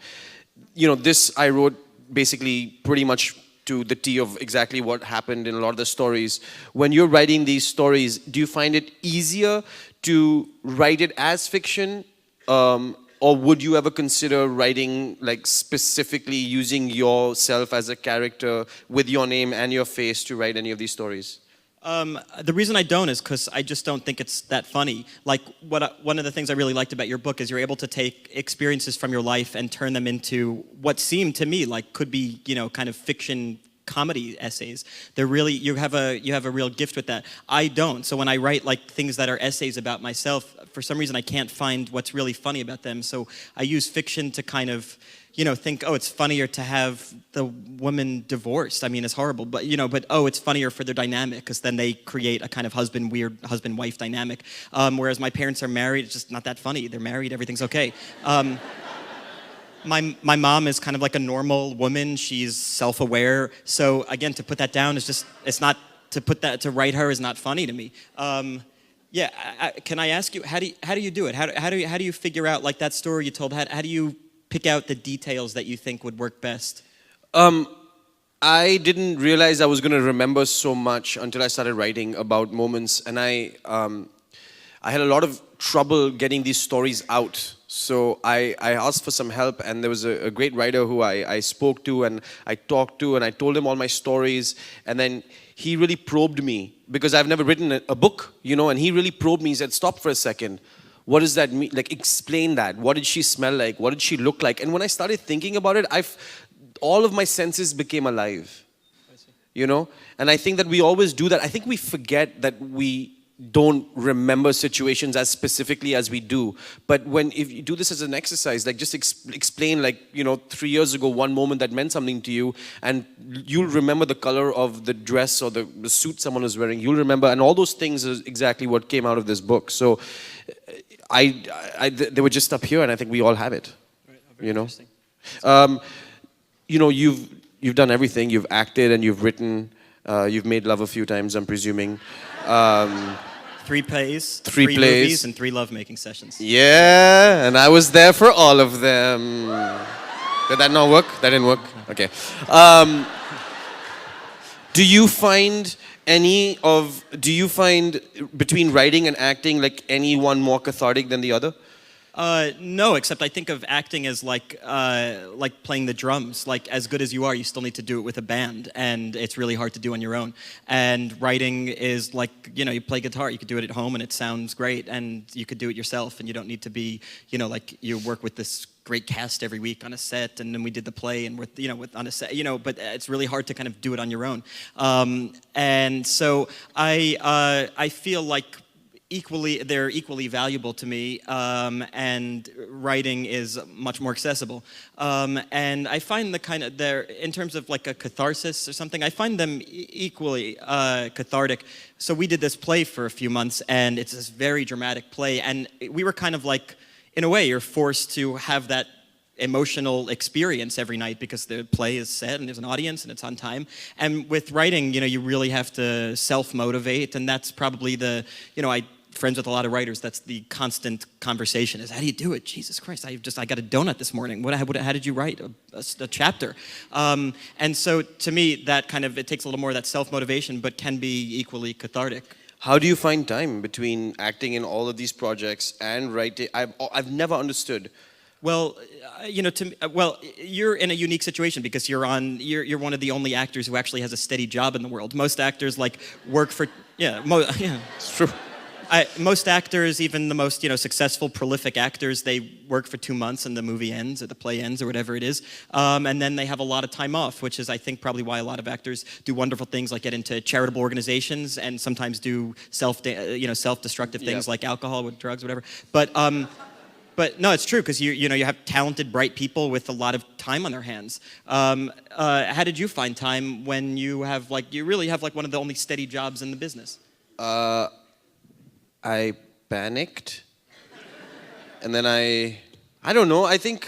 this I wrote basically pretty much to the T of exactly what happened in a lot of the stories. When you're writing these stories, do you find it easier to write it as fiction, or would you ever consider writing like specifically using yourself as a character with your name and your face to write any of these stories? The reason I don't is because I just don't think it's that funny. Like, one of the things I really liked about your book is you're able to take experiences from your life and turn them into what seemed to me like could be, kind of fiction comedy essays. They're really, you have a real gift with that. I don't. So when I write like things that are essays about myself, for some reason I can't find what's really funny about them. So I use fiction to kind of, think, it's funnier to have the woman divorced. I mean, it's horrible, but it's funnier for their dynamic because then they create a kind of weird husband-wife dynamic. Whereas my parents are married, it's just not that funny. They're married, everything's okay. My mom is kind of like a normal woman. She's self-aware. So again, to put that down to write her is not funny to me. Can I ask you, how do you do it? How do you figure out like that story you told? How do you pick out the details that you think would work best? I didn't realize I was going to remember so much until I started writing about moments, and I had a lot of trouble getting these stories out. So I asked for some help, and there was a great writer who I spoke to and I talked to, and I told him all my stories, and then he really probed me because I've never written a book, and he really probed me. He said, "Stop for a second. What does that mean? Like, explain that. What did she smell like? What did she look like? And when I started thinking about it, all of my senses became alive. You know? And I think that we always do that. I think we forget that we don't remember situations as specifically as we do. But if you do this as an exercise, like just explain, like, 3 years ago, one moment that meant something to you, and you'll remember the color of the dress or the suit someone was wearing. You'll remember, and all those things is exactly what came out of this book. So they were just up here, and I think we all have it. Right, you've done everything. You've acted and you've written. You've made love a few times, I'm presuming. 3 plays, three plays, movies, and 3 lovemaking sessions. Yeah, and I was there for all of them. Did that not work? That didn't work? Okay. Do you find between writing and acting, like, any one more cathartic than the other? No, except I think of acting as like playing the drums. Like, as good as you are, you still need to do it with a band, and it's really hard to do on your own. And writing is like, you play guitar, you could do it at home and it sounds great, and you could do it yourself, and you don't need to be, like, you work with this great cast every week on a set, and then we did the play, and on a set, but it's really hard to kind of do it on your own. And so I feel like they're equally valuable to me, and writing is much more accessible. And I find in terms of like a catharsis or something, I find them equally cathartic. So we did this play for a few months, and it's this very dramatic play, and we were kind of like, in a way, you're forced to have that emotional experience every night because the play is set and there's an audience and it's on time. And with writing, you really have to self-motivate, and that's probably I'm friends with a lot of writers, that's the constant conversation is, how do you do it? Jesus Christ, I got a donut this morning. How did you write a chapter? And so to me, that it takes a little more of that self-motivation, but can be equally cathartic. How do you find time between acting in all of these projects and writing? I've never understood. Well, you're in a unique situation because you're one of the only actors who actually has a steady job in the world. Most actors work for It's true. Most actors, even the most successful, prolific actors, they work for 2 months and the movie ends or the play ends or whatever it is, and then they have a lot of time off, which is I think probably why a lot of actors do wonderful things like get into charitable organizations and sometimes do self-destructive things like alcohol, with drugs, whatever. But no, it's true because you have talented, bright people with a lot of time on their hands. How did you find time when you really have one of the only steady jobs in the business? I panicked, and then I don't know, I think,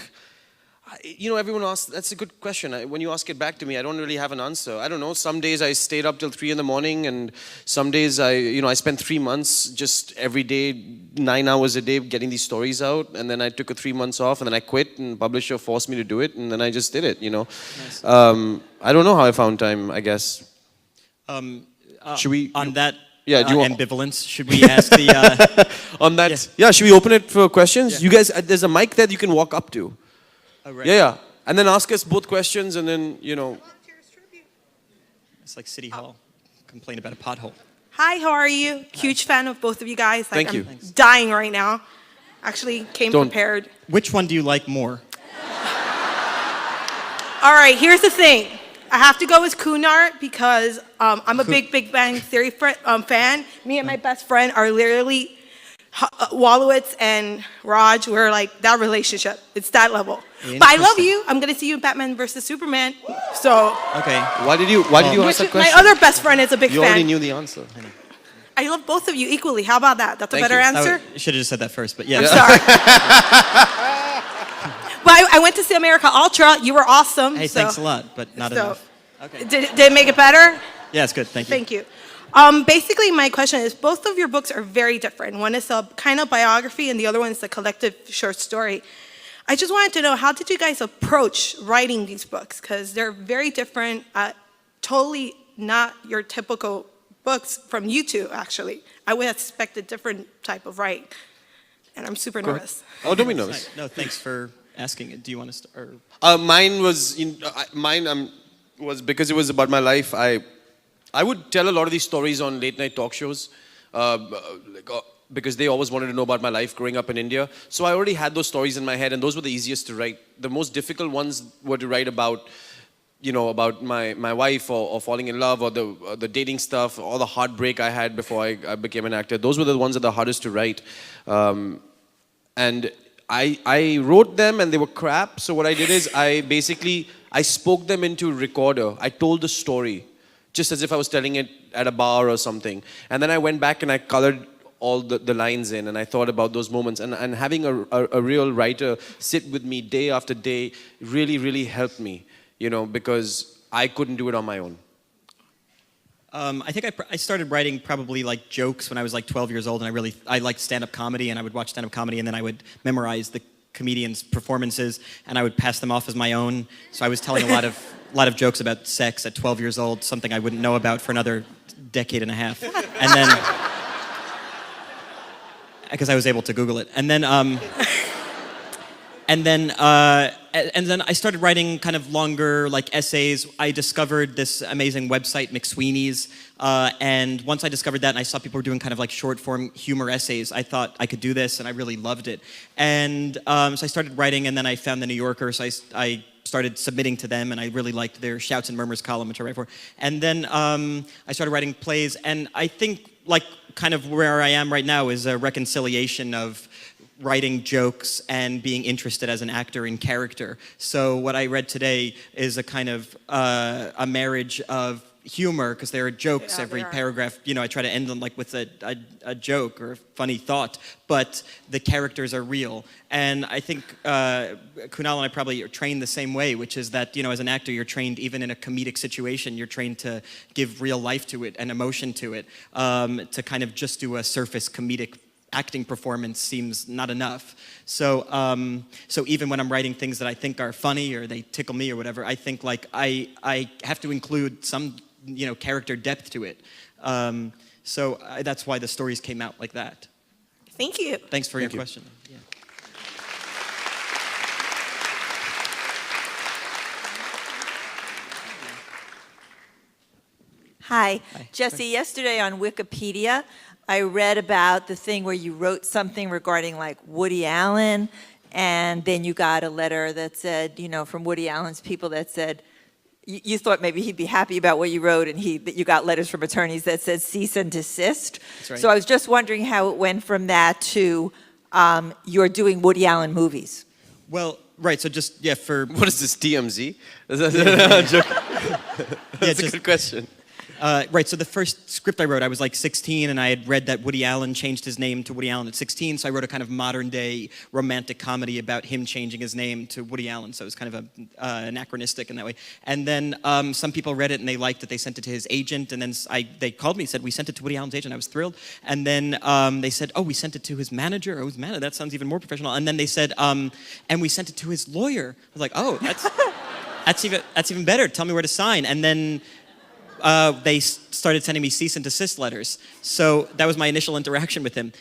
everyone asks, that's a good question. When you ask it back to me, I don't really have an answer. I don't know, some days I stayed up till 3 a.m, and some days I spent 3 months just every day, 9 hours a day getting these stories out, and then I took 3 months off, and then I quit, and publisher forced me to do it, and then I just did it, Nice. I don't know how I found time, I guess. Should we... On that... Yeah, do you want ambivalence? Should we ask the... On that, yeah, should we open it for questions? Yeah. You guys, there's a mic that you can walk up to. Oh, right. Yeah. And then ask us both questions, and then, It's like City Hall. Complain about a pothole. Hi, how are you? Huge fan of both of you guys. Thank you. I'm dying right now. Actually came prepared. Which one do you like more? All right, here's the thing. I have to go with Kunal because I'm a Big Bang Theory fan. Me and my best friend are literally Wallowitz and Raj. We're like that relationship. It's that level. But I love you. I'm gonna see you in Batman versus Superman. So. Okay. Why did you ask that question? My other best friend is a big fan. You already knew the answer. I love both of you equally. How about that? That's a better answer. You should have just said that first, but yeah. I'm sorry. But I went to see America Ultra. You were awesome. Hey, thanks a lot, but not enough. Okay. Did it make it better? Yeah, it's good. Thank you. Thank you. Basically, my question is, both of your books are very different. One is a kind of biography, and the other one is a collective short story. I just wanted to know, how did you guys approach writing these books? Because they're very different, totally not your typical books from you two, actually. I would expect a different type of write, and I'm super nervous. Oh, don't be nervous. No, thanks for asking it. Do you want to start? Mine was because it was about my life. I would tell a lot of these stories on late night talk shows. because they always wanted to know about my life growing up in India. So I already had those stories in my head, and those were the easiest to write. The most difficult ones were to write about, about my wife or falling in love or the dating stuff, or the heartbreak I had before I became an actor. Those were the ones that are the hardest to write. And I wrote them and they were crap. So what I did is I spoke them into recorder. I told the story, just as if I was telling it at a bar or something. And then I went back and I colored all the lines in, and I thought about those moments. And having a real writer sit with me day after day really, really helped me, because I couldn't do it on my own. I think I started writing probably like jokes when I was like 12 years old, and I liked stand-up comedy, and I would watch stand-up comedy, and then I would memorize the comedians' performances, and I would pass them off as my own. So I was telling a lot of jokes about sex at 12 years old, something I wouldn't know about for another decade and a half, and then because I was able to Google it, and then I started writing kind of longer like essays. I discovered this amazing website, McSweeney's, and once I discovered that and I saw people were doing kind of like short form humor essays, I thought I could do this, and I really loved it. And so I started writing, and then I found the New Yorker, so I started submitting to them, and I really liked their Shouts and Murmurs column, which I write for. And then I started writing plays, and I think like kind of where I am right now is a reconciliation of writing jokes and being interested as an actor in character. So what I read today is a kind of a marriage of humor, because there are jokes every paragraph. I try to end them like with a joke or a funny thought, but the characters are real. And I think Kunal and I probably are trained the same way, which is that, as an actor, you're trained even in a comedic situation, you're trained to give real life to it and emotion to it. To kind of just do a surface comedic acting performance seems not enough. So even when I'm writing things that I think are funny or they tickle me or whatever, I think like I have to include some character depth to it. So that's why the stories came out like that. Thank you. Thanks for your question. Yeah. Hi. Jesse, yesterday on Wikipedia, I read about the thing where you wrote something regarding like Woody Allen, and then you got a letter that said, from Woody Allen's people that said, you thought maybe he'd be happy about what you wrote, and that you got letters from attorneys that said cease and desist. That's right. So I was just wondering how it went from that to you're doing Woody Allen movies. Well, right, so just, for... What is this, TMZ? That's a good question. Right, so the first script I wrote, I was like 16, and I had read that Woody Allen changed his name to Woody Allen at 16, so I wrote a kind of modern-day romantic comedy about him changing his name to Woody Allen, so it was kind of anachronistic in that way. And then some people read it, and they liked it. They sent it to his agent, and then they called me, said, we sent it to Woody Allen's agent. I was thrilled. And then they said, oh, we sent it to his manager. Oh, his manager, that sounds even more professional. And then they said, and we sent it to his lawyer. I was like, oh, that's even better. Tell me where to sign. And then they started sending me cease and desist letters. So that was my initial interaction with him.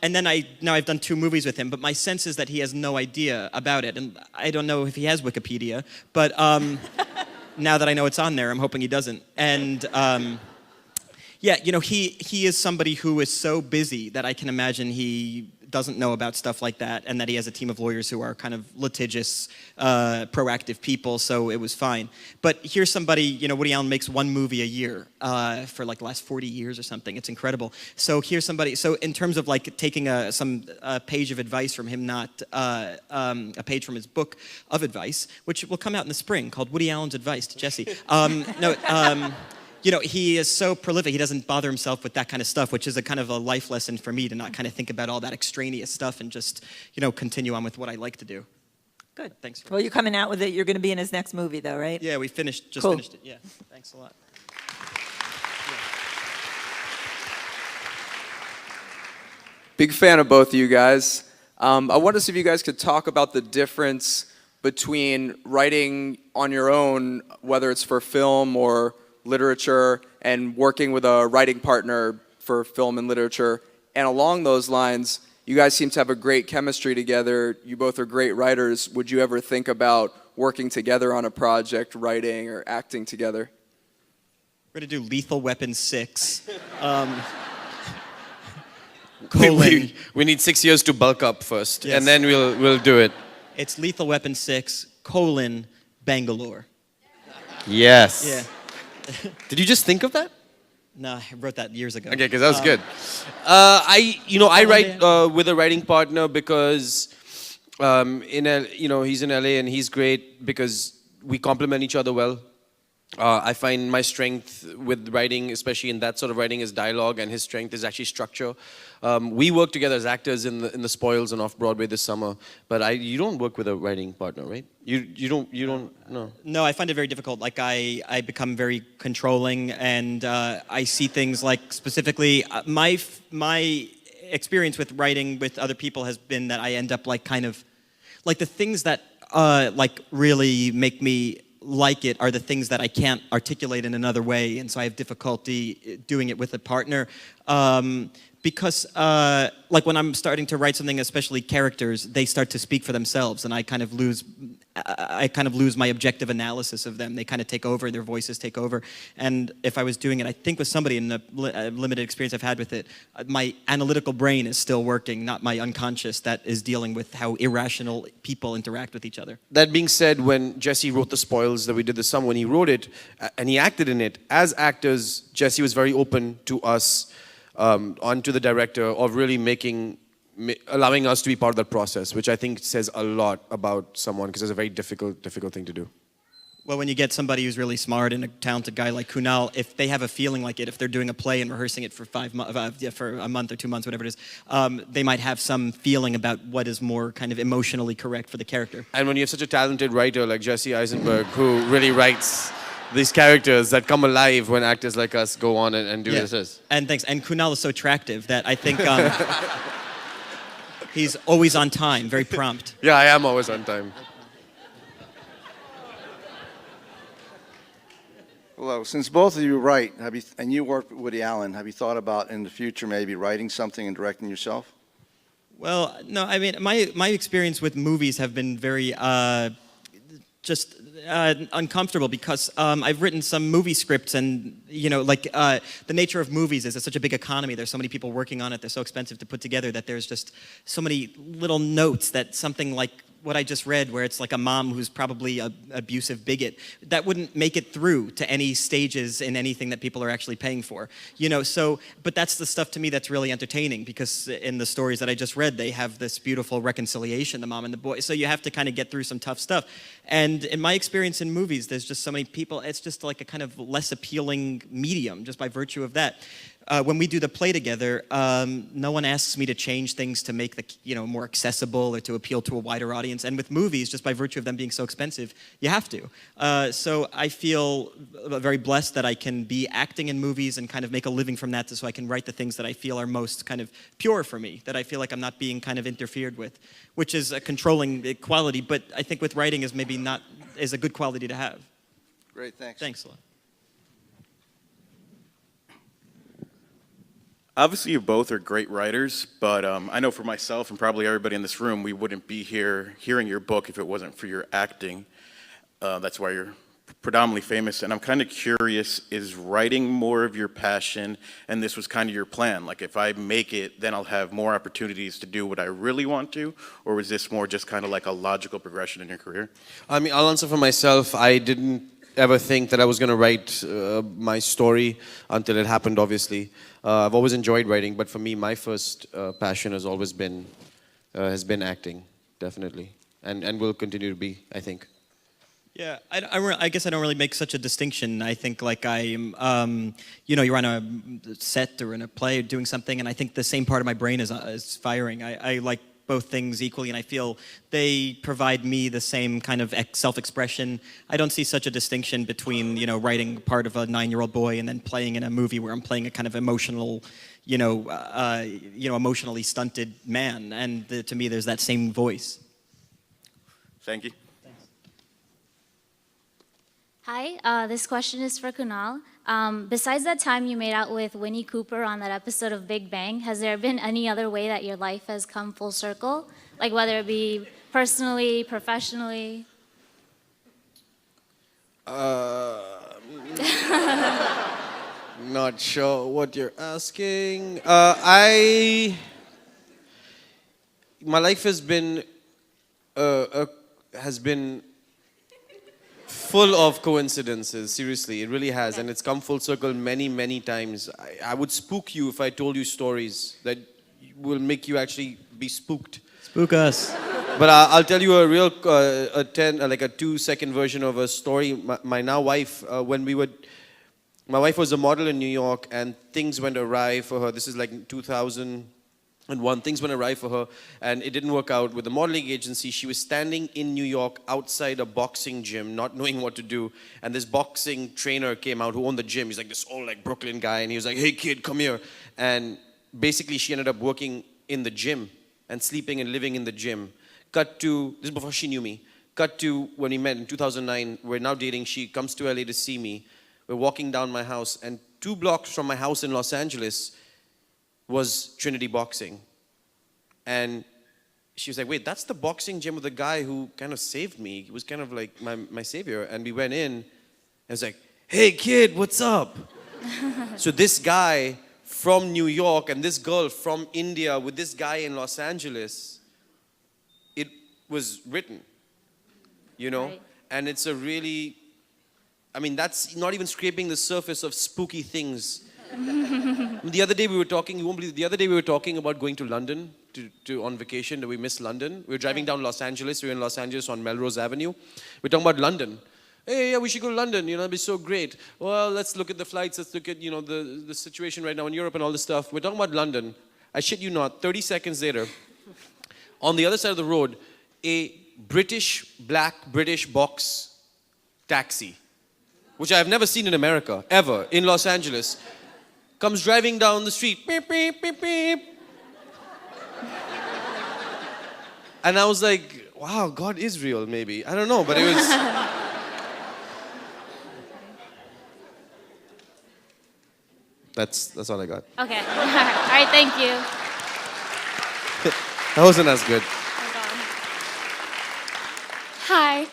And then now I've done 2 movies with him, but my sense is that he has no idea about it. And I don't know if he has Wikipedia, but now that I know it's on there, I'm hoping he doesn't. And he is somebody who is so busy that I can imagine he doesn't know about stuff like that, and that he has a team of lawyers who are kind of litigious, proactive people, so it was fine. But here's somebody, Woody Allen makes 1 movie a year for like the last 40 years or something. It's incredible. So here's somebody, so in terms of like taking a page of advice from him, not a page from his book of advice, which will come out in the spring, called Woody Allen's Advice to Jesse. He is so prolific, he doesn't bother himself with that kind of stuff, which is a kind of a life lesson for me, to not kind of think about all that extraneous stuff and just, continue on with what I like to do. Good. Thanks. Well, you're coming out with it. You're going to be in his next movie, though, right? Yeah, we finished it. Yeah, thanks a lot. Big fan of both of you guys. I wonder if you guys could talk about the difference between writing on your own, whether it's for film or literature, and working with a writing partner for film and literature. And along those lines, you guys seem to have a great chemistry together. You both are great writers. Would you ever think about working together on a project, writing or acting together? We're going to do Lethal Weapon 6. colon. We need 6 years to bulk up first, Yes. and then we'll do it. It's Lethal Weapon 6, colon, Bangalore. Yes. Yeah. Did you just think of that? No, I wrote that years ago. Okay, because that was good. I write with a writing partner because he's in LA and he's great because we complement each other well. I find my strength with writing, especially in that sort of writing, is dialogue, and his strength is actually structure. We work together as actors in the Spoils and off Broadway this summer, but you don't work with a writing partner, right? You don't no. No, I find it very difficult. Like I become very controlling, and I see things like specifically my experience with writing with other people has been that I end up like kind of like the things that like really make me like it are the things that I can't articulate in another way, and so I have difficulty doing it with a partner. Because like when I'm starting to write something, especially characters, they start to speak for themselves, and I kind of lose my objective analysis of them. They kind of take over, their voices take over. And if I was doing it, I think with somebody in the limited experience I've had with it, my analytical brain is still working, not my unconscious that is dealing with how irrational people interact with each other. That being said, when Jesse wrote the Spoils that we did this summer, when he wrote it and he acted in it, as actors, Jesse was very open to us, onto the director, of really allowing us to be part of that process, which I think says a lot about someone, because it's a very difficult thing to do. Well, when you get somebody who's really smart and a talented guy like Kunal, if they have a feeling like it, if they're doing a play and rehearsing it for for a month or 2 months, whatever it is, they might have some feeling about what is more kind of emotionally correct for the character. And when you have such a talented writer like Jesse Eisenberg, who really writes these characters that come alive when actors like us go on and do this. And thanks. And Kunal is so attractive that I think he's always on time, very prompt. Yeah, I am always on time. Hello. Since both of you write, and you work with Woody Allen, have you thought about in the future maybe writing something and directing yourself? Well, no, I mean, my experience with movies have been very uncomfortable because I've written some movie scripts, and the nature of movies is it's such a big economy. There's so many people working on it. They're so expensive to put together that there's just so many little notes that something like what I just read, where it's like a mom who's probably an abusive bigot, that wouldn't make it through to any stages in anything that people are actually paying for. But that's the stuff to me that's really entertaining, because in the stories that I just read, they have this beautiful reconciliation, the mom and the boy. So you have to kind of get through some tough stuff. And in my experience in movies, there's just so many people, it's just like a kind of less appealing medium just by virtue of that. When we do the play together, no one asks me to change things to make the more accessible or to appeal to a wider audience. And with movies, just by virtue of them being so expensive, you have to. So I feel very blessed that I can be acting in movies and kind of make a living from that, so I can write the things that I feel are most kind of pure for me, that I feel like I'm not being kind of interfered with, which is a controlling quality. But I think with writing is a good quality to have. Great, thanks. Thanks a lot. Obviously, you both are great writers, but I know for myself and probably everybody in this room, we wouldn't be here hearing your book if it wasn't for your acting. That's why you're predominantly famous. And I'm kind of curious, is writing more of your passion, and this was kind of your plan? Like, if I make it, then I'll have more opportunities to do what I really want to? Or was this more just kind of like a logical progression in your career? I mean, I'll answer for myself. I didn't ever think that I was going to write my story until it happened, obviously. I've always enjoyed writing, but for me, my first passion has always been acting, definitely, and will continue to be, I think. Yeah, I guess I don't really make such a distinction. I think like I'm, you're on a set or in a play or doing something, and I think the same part of my brain is firing. I like both things equally, and I feel they provide me the same kind of self-expression. I don't see such a distinction between, writing part of a 9-year-old boy and then playing in a movie where I'm playing a kind of emotional, emotionally stunted man. And to me, there's that same voice. Thank you. Hi, this question is for Kunal. Besides that time you made out with Winnie Cooper on that episode of Big Bang, has there been any other way that your life has come full circle? Like whether it be personally, professionally? Not sure what you're asking. My life has been full of coincidences. Seriously, it really has, and it's come full circle many, many times. I would spook you if I told you stories that will make you actually be spooked. Spook us. But I'll tell you a real, a 2-second version of a story. My now wife, my wife was a model in New York, and things went awry for her. This is like 2001. Things went awry for her, and it didn't work out with the modeling agency. She was standing in New York outside a boxing gym, not knowing what to do. And this boxing trainer came out who owned the gym. He's like this old Brooklyn guy, and he was like, "Hey kid, come here." And basically, she ended up working in the gym and sleeping and living in the gym. Cut to, this is before she knew me, cut to when we met in 2009, we're now dating, she comes to LA to see me. We're walking down my house, and 2 blocks from my house in Los Angeles was Trinity Boxing. And she was like, wait, that's the boxing gym of the guy who kind of saved me. He was kind of like my savior. And we went in, and I was like, hey kid, what's up? So this guy from New York and this girl from India with this guy in Los Angeles, it was written, you know? Right. And it's a really, I mean, that's not even scraping the surface of spooky things. The other day we were talking, you won't believe, the other day we were talking about going to London on vacation, that we missed London. We were driving down Los Angeles, we were in Los Angeles on Melrose Avenue. We're talking about London. Hey, yeah, we should go to London, it'd be so great. Well, let's look at the flights, let's look at, the situation right now in Europe and all this stuff. We're talking about London. I shit you not, 30 seconds later, on the other side of the road, a black British box taxi, which I have never seen in America, ever, in Los Angeles, comes driving down the street. Beep, beep, beep, beep. And I was like, wow, God is real, maybe. I don't know, but it was... That's all I got. Okay. All right, thank you. That wasn't as good. Hi.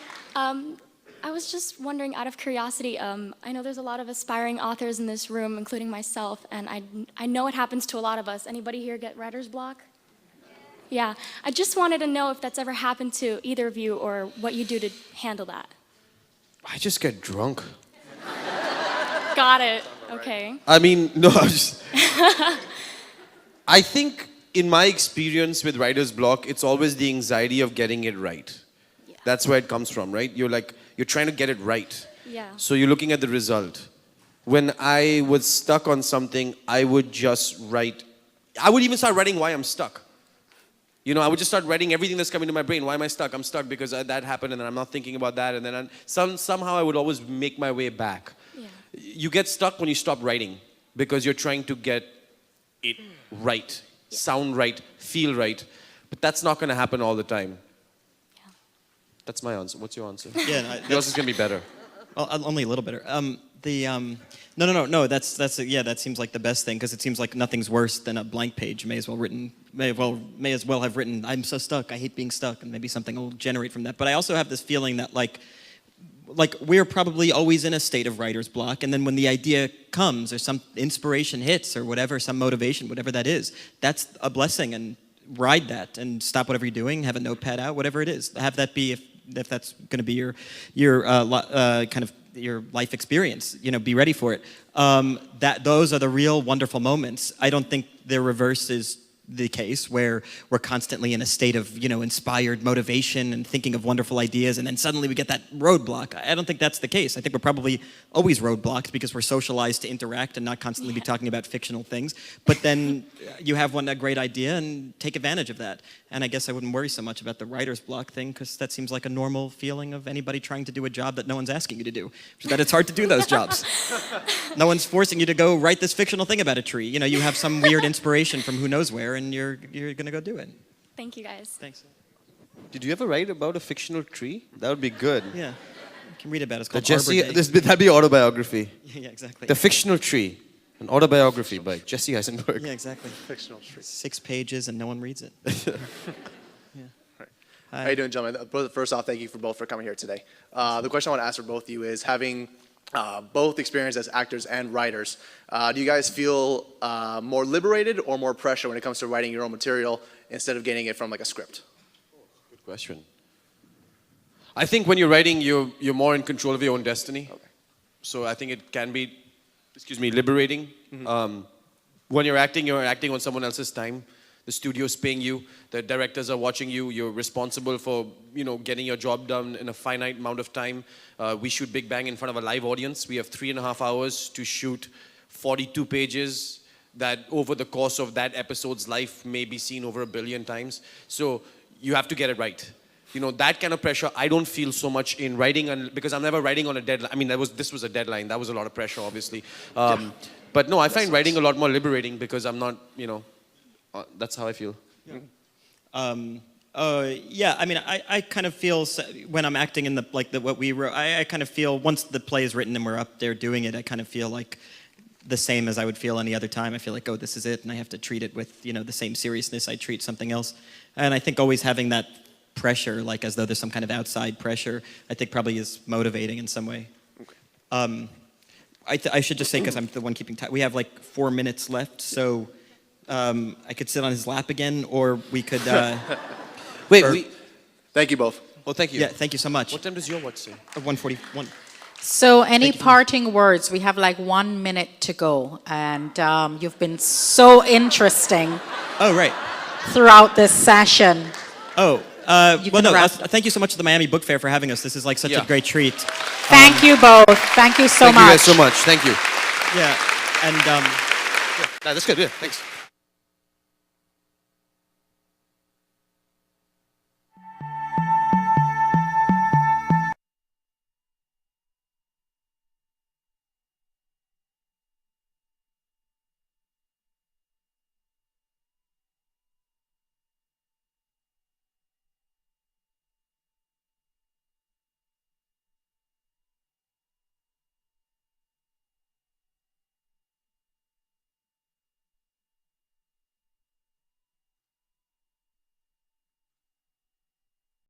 I was just wondering, out of curiosity, I know there's a lot of aspiring authors in this room, including myself, and I know it happens to a lot of us. Anybody here get writer's block? Yeah. I just wanted to know if that's ever happened to either of you, or what you do to handle that. I just get drunk. Got it. Okay. I mean, no, I think in my experience with writer's block, it's always the anxiety of getting it right. Yeah. That's where it comes from, right? You're trying to get it right. Yeah. So you're looking at the result. When I was stuck on something, I would just write. I would even start writing why I'm stuck. I would just start writing everything that's coming to my brain. Why am I stuck? I'm stuck because that happened, and then I'm not thinking about that. And then somehow I would always make my way back. Yeah. You get stuck when you stop writing because you're trying to get it right, sound right, feel right. But that's not going to happen all the time. Yeah. That's my answer. What's your answer? Yeah, Yours is going to be better. Well, only a little better. No. That seems like the best thing, because it seems like nothing's worse than a blank page. May as well have written, I'm so stuck, I hate being stuck, and maybe something will generate from that. But I also have this feeling that like we're probably always in a state of writer's block, and then when the idea comes or some inspiration hits or whatever, some motivation, whatever that is, that's a blessing, and ride that and stop whatever you're doing, have a notepad out, whatever it is. Have that be, if that's going to be your kind of your life experience, be ready for it. Those are the real wonderful moments. I don't think the reverse is the case, where we're constantly in a state of, inspired motivation and thinking of wonderful ideas, and then suddenly we get that roadblock. I don't think that's the case. I think we're probably always roadblocked because we're socialized to interact and not constantly be talking about fictional things. But then you have a great idea and take advantage of that. And I guess I wouldn't worry so much about the writer's block thing, because that seems like a normal feeling of anybody trying to do a job that no one's asking you to do, which is that it's hard to do those jobs. No one's forcing you to go write this fictional thing about a tree. You have some weird inspiration from who knows where, and you're going to go do it. Thank you, guys. Thanks. Did you ever write about a fictional tree? That would be good. Yeah. You can read about it. It's called Jesse, Arbor Day. that'd be autobiography. Yeah, exactly. The fictional tree, an autobiography by Jesse Eisenberg. Yeah, exactly. Fictional tree. 6 pages and no one reads it. Yeah. How you doing, gentlemen? First off, thank you both for coming here today. The question I want to ask for both of you is, having both experience as actors and writers. Do you guys feel more liberated or more pressure when it comes to writing your own material instead of getting it from like a script? Good question. I think when you're writing, you're more in control of your own destiny. Okay. So I think it can be, liberating. When you're acting on someone else's time. The studio's paying you, the directors are watching you, you're responsible for, getting your job done in a finite amount of time. We shoot Big Bang in front of a live audience. We have 3.5 hours to shoot 42 pages that over the course of that episode's life may be seen over 1 billion times. So you have to get it right. That kind of pressure, I don't feel so much in writing, because I'm never writing on a deadline. I mean, this was a deadline. That was a lot of pressure, obviously. But no, I find writing a lot more liberating because I'm not, that's how I feel. Yeah, I mean, I kind of feel when I'm acting in what we wrote, I kind of feel once the play is written and we're up there doing it, I kind of feel like the same as I would feel any other time. I feel like, oh, this is it, and I have to treat it with, the same seriousness I treat something else. And I think always having that pressure, like as though there's some kind of outside pressure, I think probably is motivating in some way. Okay. I should just say, because I'm the one keeping time, we have like 4 minutes left, so I could sit on his lap again, or we could... Thank you both. Well, thank you. Yeah, thank you so much. What time does your watch say? 1:41. So any parting words? We have like 1 minute to go, and you've been so interesting. Oh, right. Throughout this session. Oh, thank you so much to the Miami Book Fair for having us. This is like such a great treat. Thank you both. Thank you so much. Thank you guys so much. Thank you. Yeah, and... that's good. Yeah, thanks.